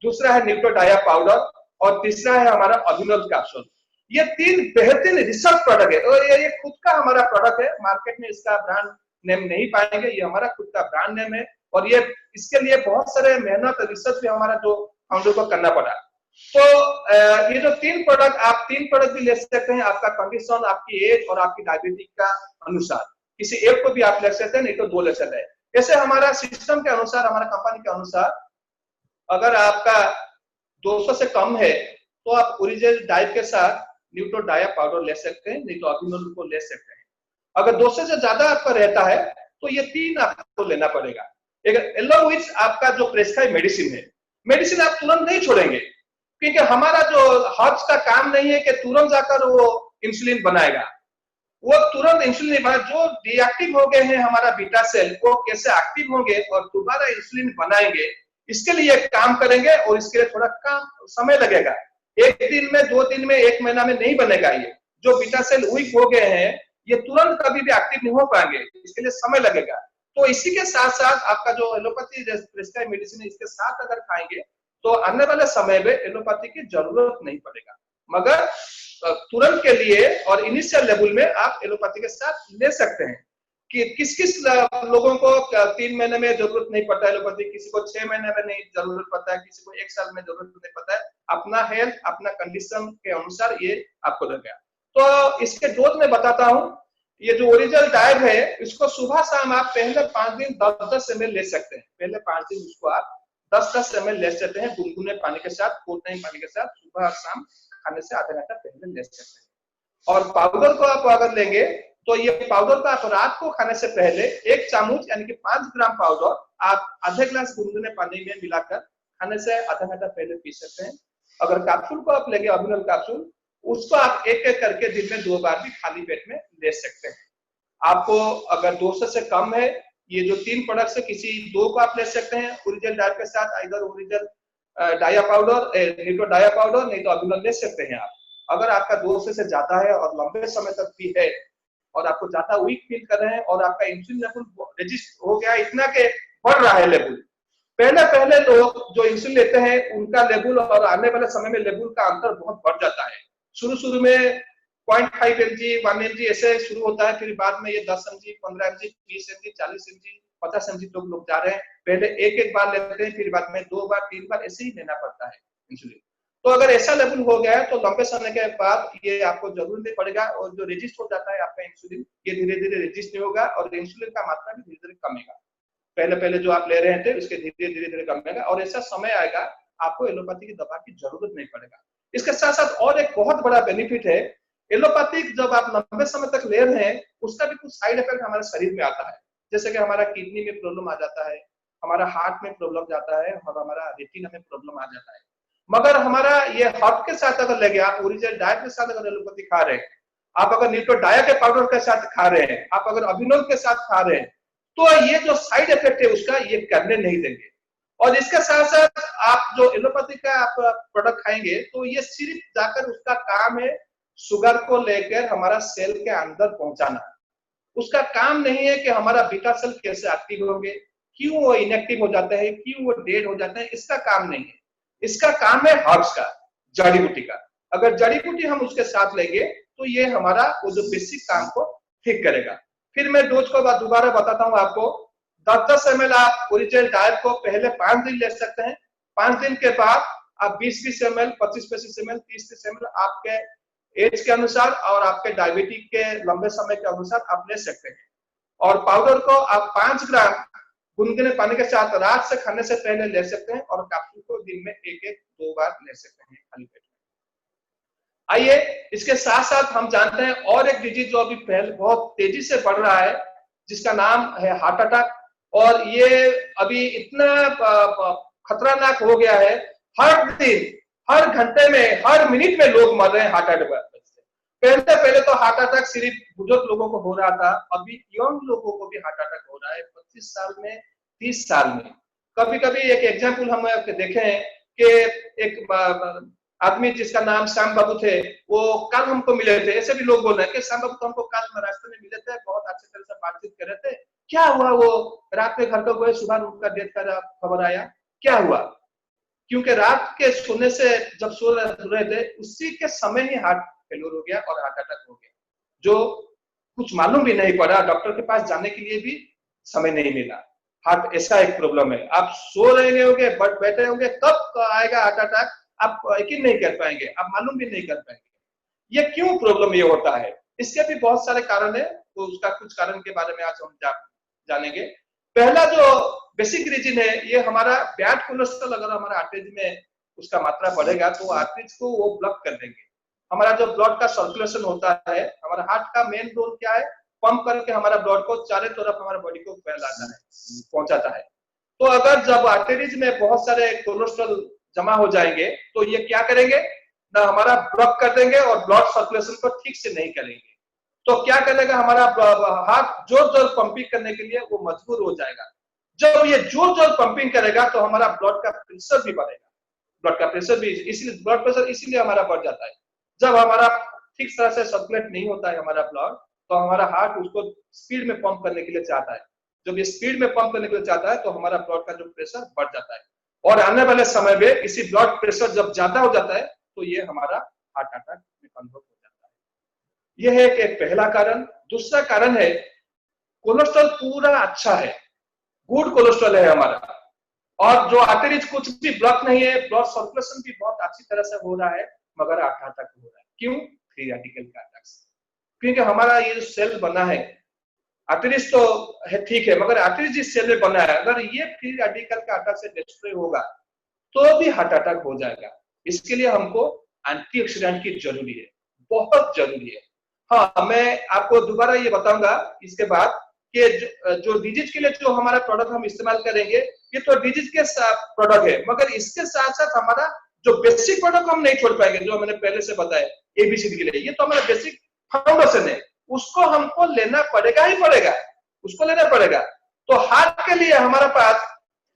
दूसरा है न्यूट्रोडाया पाउडर, और तीसरा है हमारा अभिनव कैप्सूल। ये 3 बेहतरीन रिसर्च प्रोडक्ट है, और ये खुद का हमारा प्रोडक्ट है। मार्केट में इसका ब्रांड नेम नहीं पाएंगे, ये हमारा खुद का ब्रांड नेम है, और ये इसके लिए बहुत सारे मेहनत रिसर्च भी हमारा जो फाउंडर को करना पड़ा। तो ये जो 3 प्रोडक्ट, आप 3 प्रोडक्ट भी ले सकते हैं, आपका कंडीशन, आपकी एज और आपकी डायबिटीज का अनुसार। किसी एक को भी आप ले सकते हैं, नहीं तो 2 ले सकते हैं। ऐसे हमारा सिस्टम के अनुसार, हमारा कंपनी के अनुसार, अगर आपका 200 से कम है तो आप ओरिजिनल डाइट के साथ न्यूट्रोडाया पाउडर ले सकते हैं, नहीं तो अभिनव को ले सकते हैं। अगर 200 से ज्यादा आपका रहता है तो ये 3 आपको लेना पड़ेगा। along with आपका जो प्रेस्क्राइब मेडिसिन है, मेडिसिन आप तुरंत नहीं छोड़ेंगे, क्योंकि हमारा जो हर्ट्स का काम नहीं है कि तुरंत जाकर वो इंसुलिन बनाएगा। वो तुरंत इंसुलिन नहीं बना, जो डीएक्टिव हो गए हैं हमारा बीटा सेल, वो कैसे एक्टिव होंगे और दोबारा इंसुलिन बनाएंगे, इसके लिए काम करेंगे, और इसके लिए थोड़ा काम समय लगेगा। 1 दिन में, 2 दिन में, 1 महीना में नहीं बनेगा। ये जो बीटा सेल वीक हो गए हैं, ये तुरंत कभी भी एक्टिव नहीं हो पाएंगे, इसके लिए समय लगेगा। तो इसी के साथ साथ आपका जो एलोपैथी प्रिस्क्राइब मेडिसिन है, इसके साथ अगर खाएंगे तो आने वाले समय में एलोपैथी की जरूरत नहीं पड़ेगा। मगर तुरंत के लिए और इनिशियल लेवल में आप एलोपैथी के साथ ले सकते हैं। कि किस लोगों को 3 महीने में जरूरत नहीं पड़ता है एलोपैथी, किसी को 6 महीने में नहीं जरूरत पड़ता है, किसी को 1 साल में जरूरत नहीं पड़ता है। अपना हेल्थ, अपना कंडीशन के अनुसार ये आपको लगेगा। तो इसके डोज में बताता हूँ। ये जो ओरिजिनल डाइट है, इसको सुबह शाम आप पहले 5 दिन 10-10 ml ले सकते हैं। पहले 5 दिन उसको आप 10-10 ml ले सकते हैं, गुनगुने पानी के साथ, कोल्ड पानी के साथ, सुबह और शाम खाने से आधा घंटा पहले ले सकते हैं। और पाउडर को आप अगर लेंगे तो ये पाउडर को आप रात को खाने से पहले 1 चम्मच यानी कि 5 ग्राम पाउडर आप आधे ग्लास गुनगुने पानी में मिलाकर खाने से आधा घंटा पहले पी सकते हैं। अगर कैप्सूल को आप लेंगे, अभिनव कैप्सूल, उसको आप एक-एक करके दिन में 2 बार भी खाली पेट में ले सकते हैं। आपको अगर 200 से कम है, ये जो 3 प्रोडक्ट से किसी 2 को आप ले सकते हैं ओरिजिनल डाइट के साथ, इधर ओरिजिनल डाया पाउडर, न्यूट्रोडाया पाउडर, नहीं तो अभिनव ले सकते हैं आप। अगर आपका 200 से ज्यादा है और लंबे समय तक भी है और आपको ज्यादा वीक फील कर रहे हैं और आपका इंसुलिन लेवल रेजिस्ट हो गया इतना के बढ़ रहा है लेवल। पहले पहले लोग जो इंसुलिन लेते हैं उनका लेवल और आने वाले समय में लेवल का अंतर बहुत बढ़ जाता है। शुरू शुरू में 0.5 mg 1 mg ऐसे शुरू होता है, फिर बाद में ये 10 mg 15 mg 20 mg 40 mg 50 mg लोग जा रहे हैं। पहले एक एक बार लेते हैं, फिर बाद में 2 बार 3 बार ऐसे ही लेना पड़ता है इंसुलिन। तो अगर ऐसा लेवल हो गया है तो लंबे समय के बाद ये आपको जरूर नहीं पड़ेगा, और जो रेजिस्ट हो जाता है आपका इंसुलिन ये धीरे धीरे रेजिस्ट नहीं होगा और इंसुलिन का मात्रा भी धीरे धीरे कमेगा। पहले पहले जो आप ले रहे थे उसके धीरे धीरे कमेगा और ऐसा समय आएगा आपको एलोपैथी की दवा की जरूरत नहीं पड़ेगा। इसके साथ साथ और एक बहुत बड़ा बेनिफिट है, एलोपैथिक जब आप लंबे समय तक ले रहे हैं उसका भी कुछ साइड इफेक्ट हमारे शरीर में आता है, जैसे कि हमारा किडनी में प्रॉब्लम आ जाता है, हमारा हार्ट में प्रॉब्लम जाता है और हमारा रेटिना में प्रॉब्लम आ जाता है। मगर हमारा ये हार्ट के साथ अगर लगे, आप ओरिजिनल डाइट के साथ अगर एलोपैथी खा रहे हैं, आप अगर न्यूट्रोडाया के पाउडर के साथ खा रहे हैं, आप अगर अभिनव के साथ खा रहे हैं, तो ये जो साइड इफेक्ट है उसका ये करने नहीं देंगे। और इसके साथ साथ आप जो एलोपैथी का आप प्रोडक्ट खाएंगे तो ये सिर्फ जाकर उसका काम है शुगर को लेकर हमारा सेल के अंदर पहुंचाना। उसका काम नहीं है कि हमारा बीटा सेल कैसे एक्टिव होंगे, क्यों वो इनएक्टिव हो जाते हैं, क्यों वो डेड हो जाते हैं, इसका काम नहीं है। इसका काम है हर्ब्स का, जड़ी बूटी का। अगर जड़ी बूटी हम उसके साथ लेंगे तो ये हमारा वो जो बेसिक काम को ठीक करेगा। फिर मैं डोज को दोबारा बताता हूँ आपको। 10-10 ml आप ओरिजिनल डाइट को पहले 5 दिन ले सकते हैं। 5 दिन के बाद आप 20-20 ml 25-25 ml 30-30 ml आपके एज के अनुसार और आपके डायबिटीज के लंबे समय के अनुसार आप ले सकते हैं। और पाउडर को आप 5 ग्राम गुनगुने पानी के साथ रात से खाने से पहले ले सकते हैं और कैप्सूल को दिन में 1-2 बार ले सकते हैं खाली पेट में। आइए इसके साथ साथ हम जानते हैं और एक डिजीज जो अभी पहले बहुत तेजी से बढ़ रहा है, जिसका नाम है हार्ट अटैक। और ये अभी इतना खतरनाक हो गया है, हर दिन हर घंटे में हर मिनट में लोग मर रहे हैं हार्ट अटैक से। पहले तो हार्ट अटैक सिर्फ बुजुर्ग लोगों को हो रहा था, अभी यंग लोगों को भी हार्ट अटैक हो रहा है, 25 साल में 30 साल में। कभी कभी एक एग्जाम्पल हम देखे हैं कि एक आदमी जिसका नाम श्याम बाबू थे, वो कल हमको मिले थे। ऐसे भी लोग बोल रहे हैं कि श्याम बाबू तो हमको कल रास्ते में मिले थे, बहुत अच्छे तरह से बातचीत कर रहे थे, क्या हुआ? वो रात में घर को गए, सुबह उनका डेथ का खबर आया, क्या हुआ? क्योंकि रात के सोने से जब सो रहे थे उसी के समय ही हार्ट फेल्योर हो गया और हार्ट अटैक हो गया, जो कुछ मालूम भी नहीं पड़ा। डॉक्टर के पास जाने के लिए भी समय नहीं मिला। हार्ट ऐसा एक प्रॉब्लम है, आप सो रहे होंगे बैठे होंगे, कब आएगा हार्ट अटैक आप यकीन नहीं कर पाएंगे, आप मालूम भी नहीं कर पाएंगे। ये क्यों प्रॉब्लम ये होता है? इसके भी बहुत सारे कारण है, तो उसका कुछ कारण के बारे में आज हम जानेंगे। पहला जो बेसिक रीजन है, ये हमारा बैड कोलेस्ट्रॉल अगर हमारा आर्टरीज में उसका मात्रा बढ़ेगा तो आर्टरीज को वो ब्लॉक कर देंगे। हमारा जो ब्लड का सर्कुलेशन होता है, हमारा हार्ट का मेन रोल क्या है? पंप करके हमारा ब्लड को चारों तरफ हमारा बॉडी को फैलाता है, पहुंचाता है। तो अगर जब आर्टरीज में बहुत सारे कोलेस्ट्रॉल जमा हो जाएंगे तो ये क्या करेंगे ना, हमारा ब्लॉक कर देंगे और ब्लड सर्कुलेशन को ठीक से नहीं करेंगे। तो क्या करेगा, हमारा हार्ट जोर जोर पंपिंग करने के लिए वो मजबूर हो जाएगा। जब ये जोर जोर पंपिंग करेगा तो हमारा ब्लड का प्रेशर भी बढ़ेगा, ब्लड का प्रेशर भी, इसलिए ब्लड प्रेशर इसीलिए हमारा बढ़ जाता है। जब हमारा ठीक तरह से सर्कुलेट नहीं होता है हमारा ब्लड, तो हमारा हार्ट उसको स्पीड में पंप करने के लिए चाहता है। जब ये स्पीड में पंप करने के लिए चाहता है तो हमारा ब्लड का जो प्रेशर बढ़ जाता है, और आने वाले समय में इसी ब्लड प्रेशर जब ज्यादा हो जाता है तो ये हमारा हार्ट अटैक में कन्वर्ट हो जाता है। यह है एक पहला कारण। दूसरा कारण है, कोलेस्ट्रॉल पूरा अच्छा है, गुड कोलेस्ट्रॉल है हमारा, और जो आर्टरीज कुछ भी ब्लॉक नहीं है, ब्लड सर्कुलेशन भी बहुत अच्छी तरह से हो रहा है, मगर हार्ट अटैक हो रहा है। क्यों? फ्री रेडिकल का अटैक से। क्योंकि हमारा ये जो सेल बना है, आर्टरीज तो है ठीक है, मगर आर्टरीज जिस सेल में बना है, अगर ये फ्री रेडिकल का अटैक से डिस्ट्रॉय होगा तो भी हार्ट अटैक हो जाएगा। इसके लिए हमको एंटीऑक्सीडेंट की जरूरी है, बहुत जरूरी है। हाँ, मैं आपको दोबारा ये बताऊंगा इसके बाद कि जो डिजीज के लिए जो हमारा प्रोडक्ट हम इस्तेमाल करेंगे, ये तो डिजीज के प्रोडक्ट है, मगर इसके साथ साथ हमारा जो बेसिक प्रोडक्ट हम नहीं छोड़ पाएंगे, जो मैंने पहले से बताया एबीसीडी के लिए, ये तो हमारा बेसिक फाउंडेशन है, उसको हमको लेना पड़ेगा ही पड़ेगा, उसको लेना पड़ेगा। तो हार्ट के लिए हमारे पास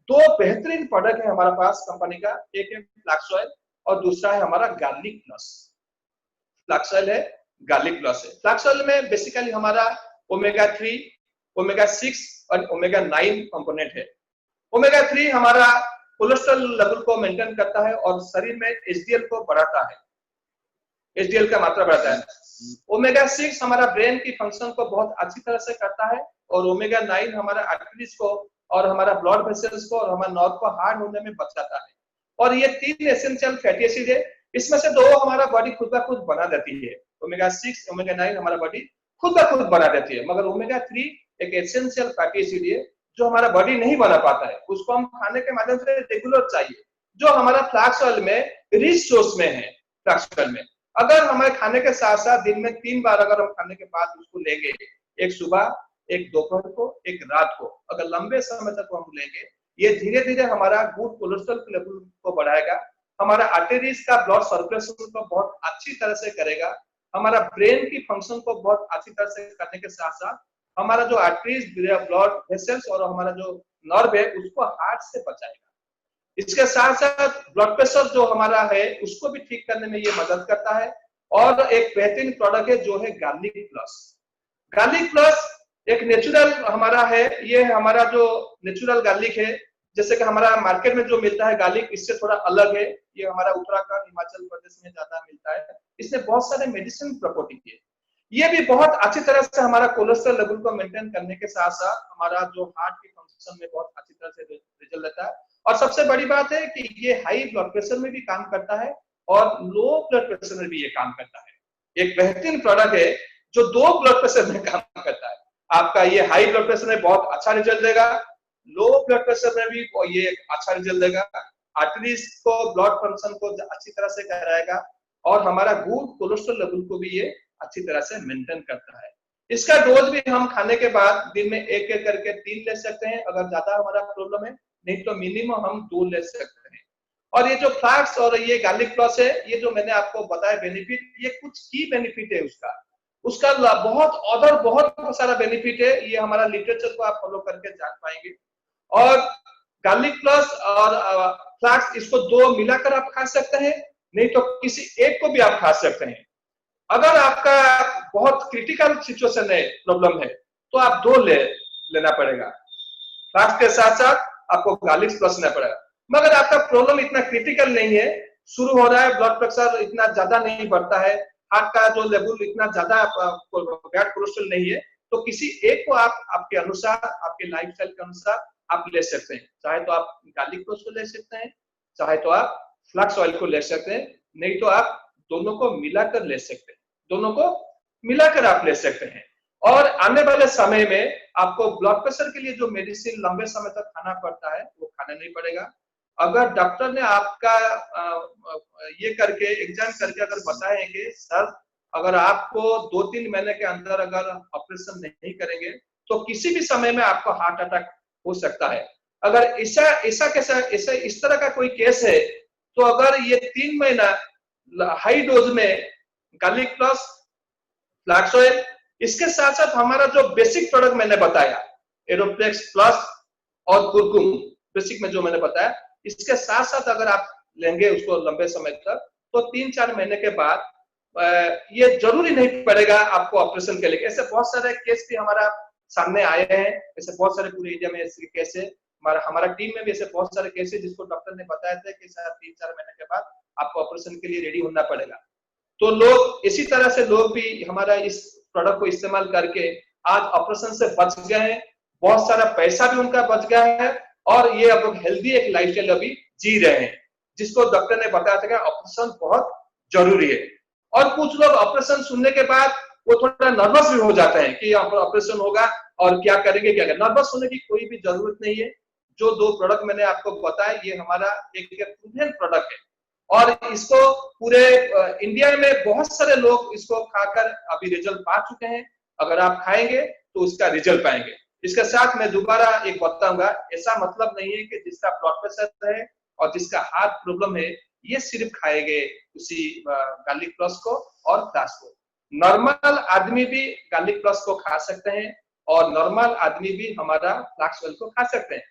2 बेहतरीन प्रोडक्ट है हमारे पास कंपनी का, एक है फ्लैक्स ऑयल और दूसरा है हमारा गार्लिक प्लस। फ्लैक्स ऑयल है गार्लिक प्लस है। फ्लैक्स ऑयल में बेसिकली हमारा ओमेगा 3, ओमेगा 6 और ओमेगा 9 कंपोनेंट है। ओमेगा 3 हमारा कोलेस्ट्रॉल लेवल को मेंटेन करता है और शरीर में एचडीएल को बढ़ाता है, एचडीएल का मात्रा बढ़ाता है। ओमेगा 6 हमारा ब्रेन की फंक्शन को बहुत अच्छी तरह से करता है और ओमेगा 9 हमारा आर्टरीज को और हमारा ब्लड वेसल्स को और हमारा नर्व को हार्ड होने में बचाता है। और ये 3 एसेंशियल फैटी एसिड है, इसमें से 2 हमारा बॉडी खुद ब खुद बना देती है। ओमेगा 6, ओमेगा 9 हमारा बॉडी खुद ब खुद बना देती है, मगर ओमेगा 3 एक एसेंशियल फैटी एसिड है जो हमारा बॉडी नहीं बना पाता है, उसको हम खाने के माध्यम से रेगुलर चाहिए, जो हमारा फ्लैक्स ऑयल में रिच सोर्स में है। फ्लैक्स ऑयल में अगर हमारे खाने के साथ साथ दिन में 3 बार अगर हम खाने के बाद उसको लेंगे, एक सुबह, एक दोपहर को, एक रात को, अगर लंबे समय तक हम लेंगे, ये धीरे धीरे हमारा गुड कोलेस्ट्रॉल लेवल को बढ़ाएगा, हमारा आर्टरीज का ब्लड सर्कुलेशन को बहुत अच्छी तरह से करेगा, हमारा ब्रेन की फंक्शन को बहुत अच्छी तरह से करने के साथ साथ हमारा जो आर्टरीज, ब्लड वेसल्स और हमारा जो नर्व है उसको हार्ट से बचाएगा। इसके साथ साथ ब्लड प्रेशर जो हमारा है उसको भी ठीक करने में ये मदद करता है। और एक बेहतरीन प्रोडक्ट है जो है गार्लिक प्लस। गार्लिक प्लस एक नेचुरल हमारा है, ये हमारा जो नेचुरल गार्लिक है, जैसे कि हमारा मार्केट में जो मिलता है गार्लिक इससे थोड़ा अलग है। ये हमारा उत्तराखंड, हिमाचल प्रदेश में ज्यादा मिलता है। इसमें बहुत सारे मेडिसिन प्रॉपर्टी है। ये भी बहुत अच्छी तरह से हमारा कोलेस्ट्रॉल लेवल को मेंटेन करने के साथ साथ हमारा जो हार्ट की फंक्शन में बहुत अच्छी तरह से रिजल्ट देता है। और सबसे बड़ी बात है कि ये हाई ब्लड प्रेशर में भी काम करता है और लो ब्लड प्रेशर में भी ये काम करता है। एक बेहतरीन प्रोडक्ट है जो 2 ब्लड प्रेशर में काम करता है। आपका ये हाई ब्लड प्रेशर में बहुत अच्छा रिजल्ट देगा, लो ब्लड प्रेशर में भी ये अच्छा रिजल्ट देगा, आर्टरीज को ब्लड फंक्शन को अच्छी तरह से कराएगा और हमारा गुड कोलेस्ट्रॉल लेवल को भी ये अच्छी तरह से मेंटेन करता है। इसका डोज भी हम खाने के बाद दिन में एक एक करके 3 ले सकते हैं अगर ज्यादा हमारा प्रॉब्लम है, नहीं तो मिनिमम हम 2 ले सकते हैं। और ये जो फ्लैक्स और ये गार्लिक प्लस है, ये जो मैंने आपको बताया बेनिफिट, ये कुछ की बेनिफिट है उसका बहुत सारा बेनिफिट है। ये हमारा लिटरेचर को आप फॉलो करके जान पाएंगे। और गार्लिक प्लस और फ्लैक्स इसको 2 मिलाकर आप खा सकते हैं, नहीं तो किसी एक को भी आप खा सकते हैं। अगर आपका बहुत क्रिटिकल सिचुएशन है, प्रॉब्लम है, तो आप 2 लेना पड़ेगा। फ्लैक्स के साथ साथ आपको गार्लिक प्लस लेना पड़ेगा। मगर आपका प्रॉब्लम इतना क्रिटिकल नहीं है, शुरू हो रहा है, ब्लड प्रेशर इतना ज्यादा नहीं बढ़ता है, हार्ट का जो लेवल इतना ज्यादा बैड कोलेस्ट्रॉल नहीं है, तो किसी एक को आप आपके अनुसार, आपके लाइफस्टाइल के अनुसार आप ले सकते हैं। चाहे तो आप गार्लिक प्लस को ले सकते हैं, चाहे तो आप फ्लैक्स ऑयल को ले सकते हैं, नहीं तो आप दोनों को मिलाकर ले सकते हैं, दोनों को मिलाकर आप ले सकते हैं। और आने वाले समय में आपको ब्लड प्रेशर के लिए जो मेडिसिन लंबे समय तक खाना पड़ता है वो खाना नहीं पड़ेगा। अगर डॉक्टर ने आपका ये करके एग्जाम करके अगर बताए कि सर अगर आपको 2-3 महीने के अंदर अगर ऑपरेशन नहीं करेंगे तो किसी भी समय में आपको हार्ट अटैक हो सकता है। अगर ऐसा इस तरह का कोई केस है तो अगर ये 3 महीना हाई डोज में गार्लिक प्लस, फ्लैक्स ऑयल, इसके साथ साथ हमारा जो बेसिक प्रोडक्ट मैंने बताया एरोफ्लेक्स प्लस और कुरकुम, बेसिक में जो मैंने बताया, इसके साथ साथ अगर आप लेंगे उसको लंबे समय तक तो 3-4 महीने के बाद ये जरूरी नहीं पड़ेगा आपको ऑपरेशन के लिए। ऐसे बहुत सारे केस भी हमारा सामने आए हैं, ऐसे बहुत सारे पूरे इंडिया में ऐसे केस है, हमारा टीम में भी ऐसे बहुत सारे केस है जिसको डॉक्टर ने बताया था कि सर 3-4 महीने के बाद आपको ऑपरेशन के लिए रेडी होना पड़ेगा। तो लोग इसी तरह से लोग भी हमारा इस प्रोडक्ट को इस्तेमाल करके आज ऑपरेशन से बच गए हैं, बहुत सारा पैसा भी उनका बच गया है और ये अब लोग हेल्दी एक लाइफस्टाइल अभी जी रहे हैं, जिसको डॉक्टर ने बताया था कि ऑपरेशन बहुत जरूरी है। और कुछ लोग ऑपरेशन सुनने के बाद वो थोड़ा नर्वस भी हो जाते हैं कि ऑपरेशन होगा और क्या करेंगे क्या करेंगे। नर्वस होने की कोई भी जरूरत नहीं है। जो 2 प्रोडक्ट मैंने आपको बताया ये हमारा एक प्रूवन प्रोडक्ट है और इसको पूरे इंडिया में बहुत सारे लोग इसको खाकर अभी रिजल्ट पा चुके हैं। अगर आप खाएंगे तो उसका रिजल्ट पाएंगे। इसके साथ मैं दोबारा एक बताऊंगा, ऐसा मतलब नहीं है कि जिसका ब्लड प्रेशर है और जिसका हार्ट प्रॉब्लम है ये सिर्फ खाएंगे उसी गार्लिक प्लस को और फ्लैक्स को। नॉर्मल आदमी भी गार्लिक प्लस को खा सकते हैं और नॉर्मल आदमी भी हमारा फ्लैक्स ऑयल को खा सकते हैं।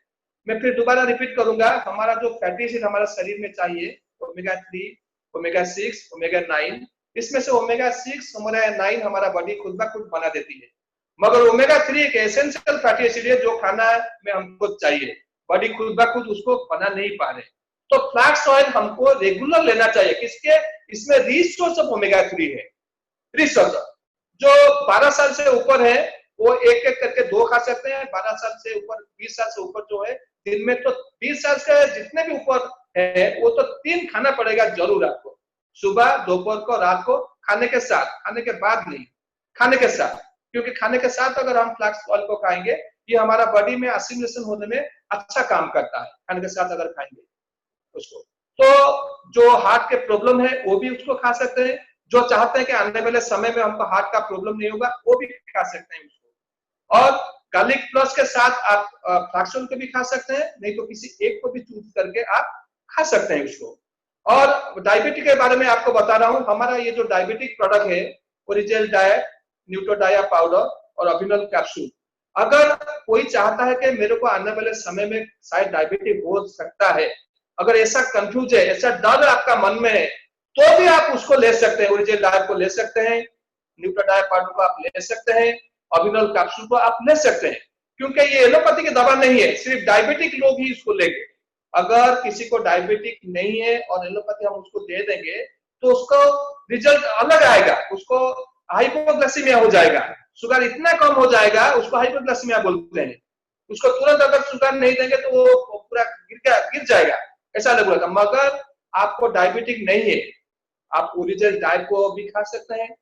मैं फिर दोबारा रिपीट करूंगा, हमारा जो फैटी एसिड हमारा शरीर में चाहिए ओमेगा 3, ओमेगा 6, ओमेगा 9, इसमें से ओमेगा 6 ओमेगा 9 हमारा बॉडी खुद ब खुद बना देती है, मगर ओमेगा 3 एक एसेंशियल फैटी एसिड है जो खाना में हमको चाहिए, बॉडी खुद ब खुद उसको बना नहीं पा रहे। तो फ्लैक्स ऑयल हमको रेगुलर लेना चाहिए, किसके, इसमें रिच सोर्स ऑफ ओमेगा 3 है। रिच सोर्स जो 12 साल से ऊपर है वो एक एक करके 2 खा सकते हैं, 12 साल से ऊपर 20 साल से ऊपर जो है दिन में, तो 20 साल से जितने भी ऊपर है वो तो 3 खाना पड़ेगा जरूर आपको, सुबह, दोपहर को, रात को, खाने के साथ, खाने के बाद नहीं, खाने के साथ, क्योंकि खाने के साथ अगर हम फ्लैक्स ऑयल को खाएंगे ये हमारा बॉडी में असिमिलेशन होने में अच्छा काम करता है, खाने के साथ अगर खाएंगे उसको। तो जो हार्ट के प्रॉब्लम है वो भी उसको खा सकते हैं, जो चाहते हैं कि आने वाले समय में हमको हार्ट का प्रॉब्लम नहीं होगा वो भी खा सकते हैं उसको। और गार्लिक प्लस के साथ आप फ्लैक्स ऑयल को भी खा सकते हैं, नहीं तो किसी एक को भी चूज करके आप खा सकते हैं उसको। और डायबिटिक के बारे में आपको बता रहा हूं, हमारा ये जो डायबिटिक प्रोडक्ट है ओरिजिनल डाइट, न्यूट्रोडाया पाउडर और अभिनव कैप्सूल, अगर कोई चाहता है कि मेरे को आने वाले समय में शायद डायबिटिक हो सकता है, अगर ऐसा कंफ्यूज है, ऐसा डर आपका मन में है, तो भी आप उसको ले सकते हैं, ओरिजिनल डाइट को ले सकते हैं, न्यूट्रोडाया पाउडर को आप ले सकते हैं, अभिनव कैप्सूल को आप ले सकते हैं, क्योंकि ये एलोपैथी की दवा नहीं है, सिर्फ डायबिटिक लोग ही इसको लेंगे। अगर किसी को डायबिटिक नहीं है और एलोपैथी हम उसको दे देंगे तो उसको रिजल्ट अलग आएगा, उसको हाइपोग्लाइसीमिया हो जाएगा, शुगर इतना कम हो जाएगा, उसको हाइपोग्लाइसीमिया बोलते हैं। उसको तुरंत अगर शुगर नहीं देंगे तो वो पूरा गिर जाएगा, ऐसा लगेगा। मगर आपको डायबिटिक नहीं है, आप ओरिजिनल डाइट को भी खा सकते हैं,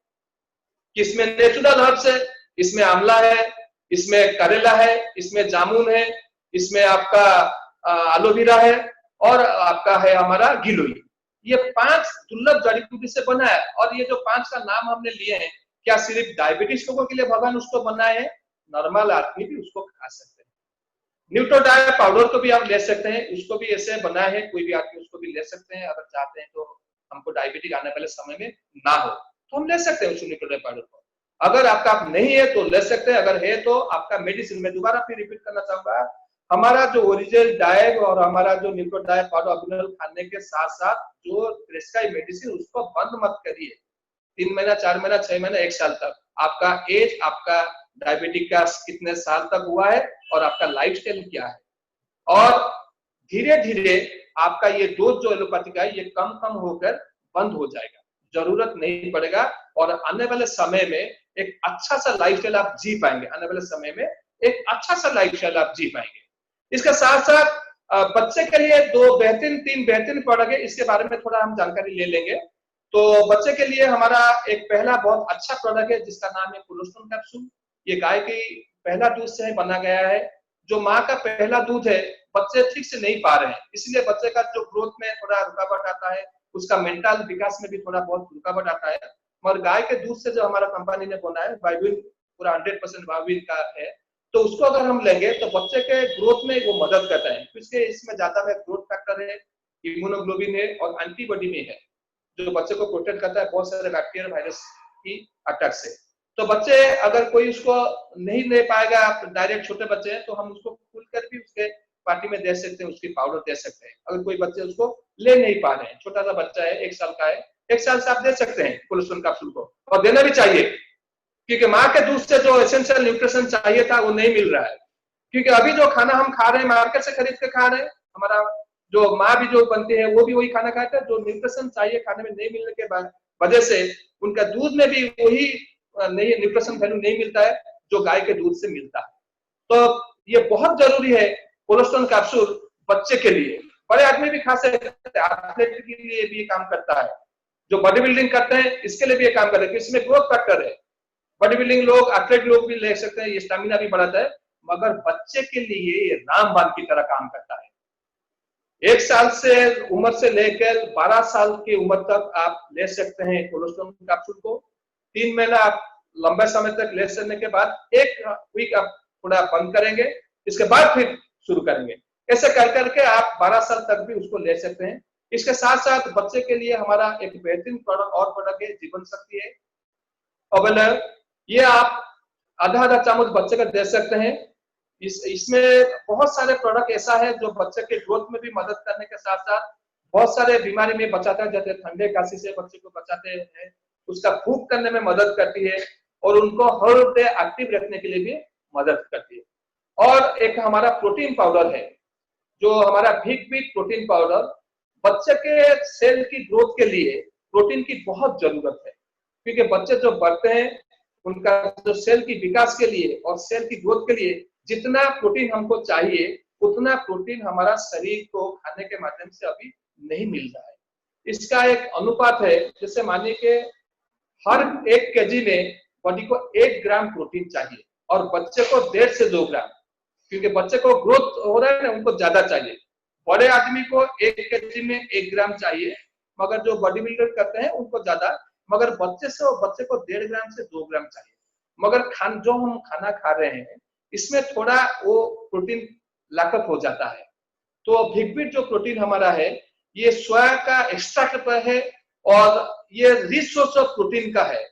इसमें नेचुरल हर्ब्स है, इसमें आंवला है, इसमें करेला है, इसमें जामुन है, इसमें आपका एलोवेरा है और आपका है हमारा गिलोई। ये 5 दुर्लभ जड़ी बूटी से बना है, और ये जो 5 का नाम हमने लिए हैं, क्या सिर्फ डायबिटीज लोगों के लिए भगवान उसको बनाए हैं? नॉर्मल आदमी भी उसको खा सकते हैं। न्यूट्रोडाया पाउडर को भी आप ले सकते हैं, उसको भी ऐसे बना है, कोई भी आदमी उसको भी ले सकते हैं, अगर चाहते हैं तो हमको डायबिटिक आने वाले समय में ना हो तो हम ले सकते हैं उस न्यूट्रोडाया पाउडर को। अगर आपका नहीं है तो ले सकते हैं, अगर है तो आपका मेडिसिन, में दोबारा फिर रिपीट करना चाहूंगा, हमारा जो ओरिजिनल डाइट और हमारा जो न्यूट्रोडाया पाउडर अभिनव खाने के साथ साथ जो प्रिस्क्राइब मेडिसिन उसको बंद मत करिए। 3 महीना, 4 महीना, 6 महीना, 1 साल तक, आपका एज, आपका डायबिटिक का कितने साल तक हुआ है और आपका लाइफस्टाइल क्या है, और धीरे धीरे आपका ये डोज जो एलोपैथी का है ये कम कम होकर बंद हो जाएगा, जरूरत नहीं पड़ेगा, और आने वाले समय में एक अच्छा सा लाइफस्टाइल आप जी पाएंगे, आने वाले समय में एक अच्छा सा लाइफस्टाइल आप जी पाएंगे। इसके साथ साथ बच्चे के लिए 3 बेहतरीन प्रोडक्ट है, इसके बारे में थोड़ा हम जानकारी ले लेंगे। तो बच्चे के लिए हमारा एक पहला बहुत अच्छा प्रोडक्ट है जिसका नाम है कोलोस्ट्रॉल कैप्सूल। ये गाय की पहला दूध से बना गया है। जो माँ का पहला दूध है बच्चे ठीक से नहीं पा रहे हैं, इसलिए बच्चे का जो ग्रोथ में थोड़ा रुकावट आता है, उसका मेंटल विकास में भी थोड़ा बहुत रुकावट आता है। मगर गाय के दूध से जो हमारा कंपनी ने बनाया वाइविन, पूरा 100% वाइविन का है, तो उसको अगर हम लेंगे तो बच्चे के ग्रोथ में वो मदद करता है, क्योंकि इसमें ज्यादा में ग्रोथ फैक्टर है, इम्यूनोग्लोबिन है और एंटीबॉडी में है, जो बच्चे को प्रोटेक्ट करता है बहुत सारे बैक्टीरिया वायरस की अटैक से। तो बच्चे अगर कोई उसको नहीं ले पाएगा, डायरेक्ट छोटे बच्चे हैं तो हम उसको खोल कर भी उसके पार्टी में दे सकते हैं, उसकी पाउडर दे सकते हैं। अगर कोई बच्चे उसको ले नहीं पा रहे हैं, छोटा सा बच्चा है, 1 साल का है, 1 साल से आप दे सकते हैं कोलोस्ट्रॉल कैप्सूल को, और देना भी चाहिए, क्योंकि माँ के दूध से जो एसेंशियल न्यूट्रिशन चाहिए था वो नहीं मिल रहा है। क्योंकि अभी जो खाना हम खा रहे हैं मार्केट से खरीद के खा रहे हैं, हमारा जो माँ भी जो बनती है वो भी वही खाना खाते हैं, जो न्यूट्रिशन चाहिए खाने में नहीं मिलने के बाद वजह से उनका दूध में भी वही नहीं, न्यूट्रिशन वैल्यू नहीं मिलता है जो गाय के दूध से मिलता है। तो ये बहुत जरूरी है कोलोस्ट्रॉल कैप्सूल बच्चे के लिए। बड़े आदमी भी खा सकते हैं, एथलीट के लिए भी काम करता है, जो बॉडी बिल्डिंग करते हैं इसके लिए भी ये काम करता है, इसमें ग्रोथ फैक्टर है। बॉडी बिल्डिंग लोग, एथलीट लोग भी ले सकते हैं, ये स्टेमिना भी बढ़ाता है, मगर बच्चे के लिए ये रामबाण की तरह काम करता है। 1 साल से उम्र से लेकर 12 साल की उम्र तक आप ले सकते हैं कोलोस्ट्रॉल कैप्सूल को। 3 महीना आप लंबे समय तक ले सकने के बाद 1 वीक आप थोड़ा बंद करेंगे, इसके बाद फिर शुरू करेंगे। ऐसे कर करके आप 12 साल तक भी उसको ले सकते हैं। इसके साथ साथ बच्चे के लिए हमारा एक बेहतरीन प्रोडक्ट और प्रोडक्ट है जीवन शक्ति है अवेलेबल। ये आप आधा चम्मच बच्चे का दे सकते हैं। इसमें बहुत सारे प्रोडक्ट ऐसा है जो बच्चे के ग्रोथ में भी मदद करने के साथ साथ बहुत सारे बीमारी में बचाता है, जैसे ठंडे काशी से बच्चे को बचाते हैं, उसका भूख करने में मदद करती है और उनको हर डे एक्टिव रखने के लिए भी मदद करती है। और एक हमारा प्रोटीन पाउडर है, जो हमारा बिग बिग प्रोटीन पाउडर, बच्चे के सेल की ग्रोथ के लिए प्रोटीन की बहुत जरूरत है, क्योंकि बच्चे जो बढ़ते हैं उनका जो सेल की विकास के लिए और सेल की ग्रोथ के लिए जितना प्रोटीन हमको चाहिए उतना प्रोटीन हमारा शरीर को खाने के माध्यम से अभी नहीं मिल रहा है। इसका एक अनुपात है, जैसे मानिए कि हर 1 केजी में बॉडी को 1 ग्राम प्रोटीन चाहिए और बच्चे को 1.5 से 2 ग्राम, क्योंकि बच्चे को ग्रोथ हो रहा है ना, उनको ज्यादा चाहिए। बड़े आदमी को 1 केजी में 1 ग्राम चाहिए, मगर जो बॉडी बिल्डर करते हैं उनको ज्यादा, मगर बच्चे को 1.5 ग्राम से 2 ग्राम चाहिए। मगर जो हम खाना खा रहे हैं इसमें थोड़ा वो प्रोटीन लैकअप हो जाता है। तो भिगबिट जो प्रोटीन हमारा है ये सोया का एक्सट्रैक्ट है और ये रिच सोर्स ऑफ प्रोटीन का है।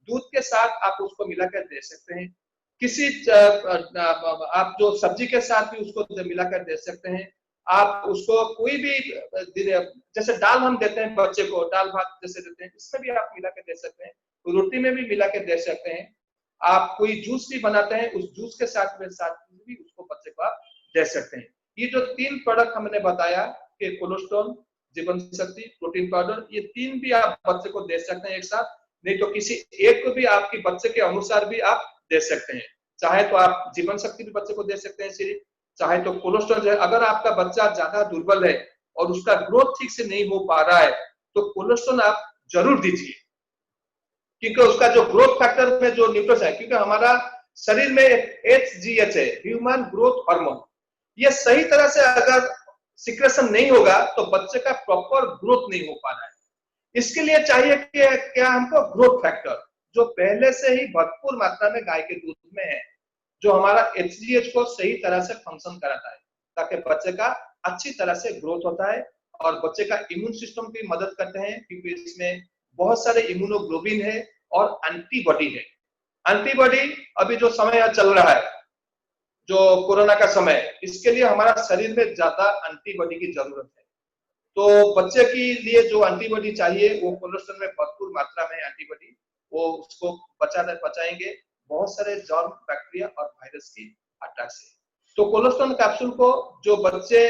दूध के साथ आप उसको मिलाकर दे सकते हैं, किसी आप जो सब्जी के साथ भी उसको मिलाकर दे सकते हैं। आप उसको कोई भी जैसे दाल हम देते हैं बच्चे को, दाल भात जैसे देते हैं, इसमें भी आप मिला के दे सकते हैं, रोटी में भी मिला के दे सकते हैं। आप कोई जूस भी बनाते हैं उस जूस के साथ भी उसको बच्चे को आप दे सकते हैं। ये जो 3 प्रोडक्ट हमने बताया कि कोलेस्ट्रॉल, जीवन शक्ति, प्रोटीन पाउडर, ये 3 भी आप बच्चे को दे सकते हैं एक साथ, नहीं तो किसी एक को भी आपके बच्चे के अनुसार भी आप दे सकते हैं। चाहे तो आप जीवन शक्ति भी बच्चे को दे सकते हैं सिर्फ, चाहे तो कोलेस्ट्रॉल है। अगर आपका बच्चा ज्यादा दुर्बल है और उसका ग्रोथ ठीक से नहीं हो पा रहा है तो कोलेस्ट्रॉल आप जरूर दीजिए, क्योंकि उसका जो ग्रोथ फैक्टर में जो न्यूट्रस है, क्योंकि हमारा शरीर में HGH है, ह्यूमन ग्रोथ हार्मोन, ये सही तरह से अगर सिक्रेशन नहीं होगा तो बच्चे का प्रॉपर ग्रोथ नहीं हो पा रहा है। इसके लिए चाहिए कि क्या हमको ग्रोथ फैक्टर, जो पहले से ही भरपूर मात्रा में गाय के दूध में है, जो हमारा HGH को सही तरह से फंक्शन कराता है, ताकि बच्चे का अच्छी तरह से ग्रोथ होता है और बच्चे का इम्यून सिस्टम की मदद करते हैं, क्योंकि इसमें बहुत सारे इम्यूनोग्लोबिन है और एंटीबॉडी है। एंटीबॉडी अभी जो समय चल रहा है, जो कोरोना का समय, इसके लिए हमारा शरीर में ज्यादा एंटीबॉडी की जरूरत है। तो बच्चे के लिए जो एंटीबॉडी चाहिए वो कोलेस्ट्रॉल में भरपूर मात्रा में एंटीबॉडी, वो उसको बचाएंगे बहुत सारे जर्म, बैक्टीरिया और वायरस की अटैक से। तो कोलेस्ट्रॉल कैप्सूल को जो बच्चे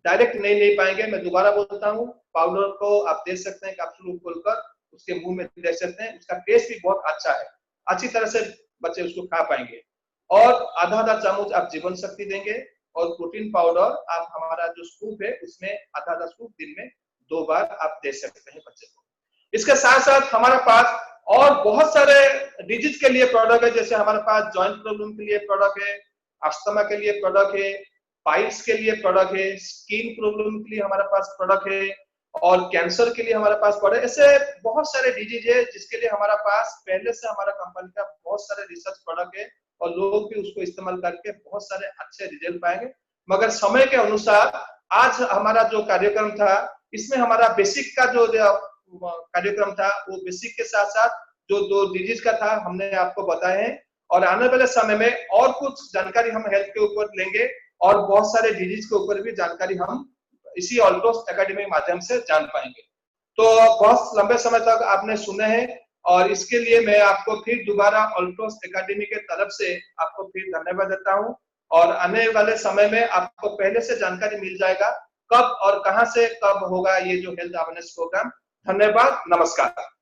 डायरेक्ट नहीं ले पाएंगे, मैं दोबारा बोलता हूँ, पाउडर को आप दे सकते हैं, कैप्सूल को खोलकर उसके मुंह में दे सकते हैं, उसका टेस्ट भी बहुत अच्छा है, अच्छी तरह से बच्चे उसको खा पाएंगे। और आधा चम्मच आप जीवन शक्ति देंगे और प्रोटीन पाउडर आप हमारा जो स्कूप है उसमें आधा स्कूप दिन में 2 बार आप दे सकते हैं बच्चे को। इसके साथ साथ हमारे पास और बहुत सारे डिजीज के लिए प्रोडक्ट है, जैसे हमारे पास जॉइंट प्रॉब्लम के लिए प्रोडक्ट है, अस्थमा के लिए प्रोडक्ट है, पाइल्स के लिए प्रोडक्ट है, स्किन प्रॉब्लम के लिए हमारे पास प्रोडक्ट है और कैंसर के लिए हमारे पास प्रोडक्ट। ऐसे बहुत सारे डिजीज है जिसके लिए हमारा पास पहले से हमारा कंपनी का बहुत सारे रिसर्च प्रोडक्ट है और लोग भी उसको इस्तेमाल करके बहुत सारे अच्छे रिजल्ट पाएंगे। मगर समय के अनुसार आज हमारा जो कार्यक्रम था इसमें हमारा बेसिक का जो कार्यक्रम था वो बेसिक के साथ साथ जो 2 डिजीज का था हमने आपको बताए हैं, और आने वाले समय में और कुछ जानकारी हम हेल्थ के ऊपर लेंगे और बहुत सारे डिजीज के ऊपर भी जानकारी हम इसी ऑल्टोस एकेडमी के माध्यम से जान पाएंगे। तो बहुत लंबे समय तक आपने सुने हैं और इसके लिए मैं आपको फिर दोबारा ऑल्टोस एकेडमी के तरफ से आपको फिर धन्यवाद देता हूं, और आने वाले समय में आपको पहले से जानकारी मिल जाएगा कब और कहां से कब होगा ये जो हेल्थ अवेयरनेस प्रोग्राम। धन्यवाद, नमस्कार।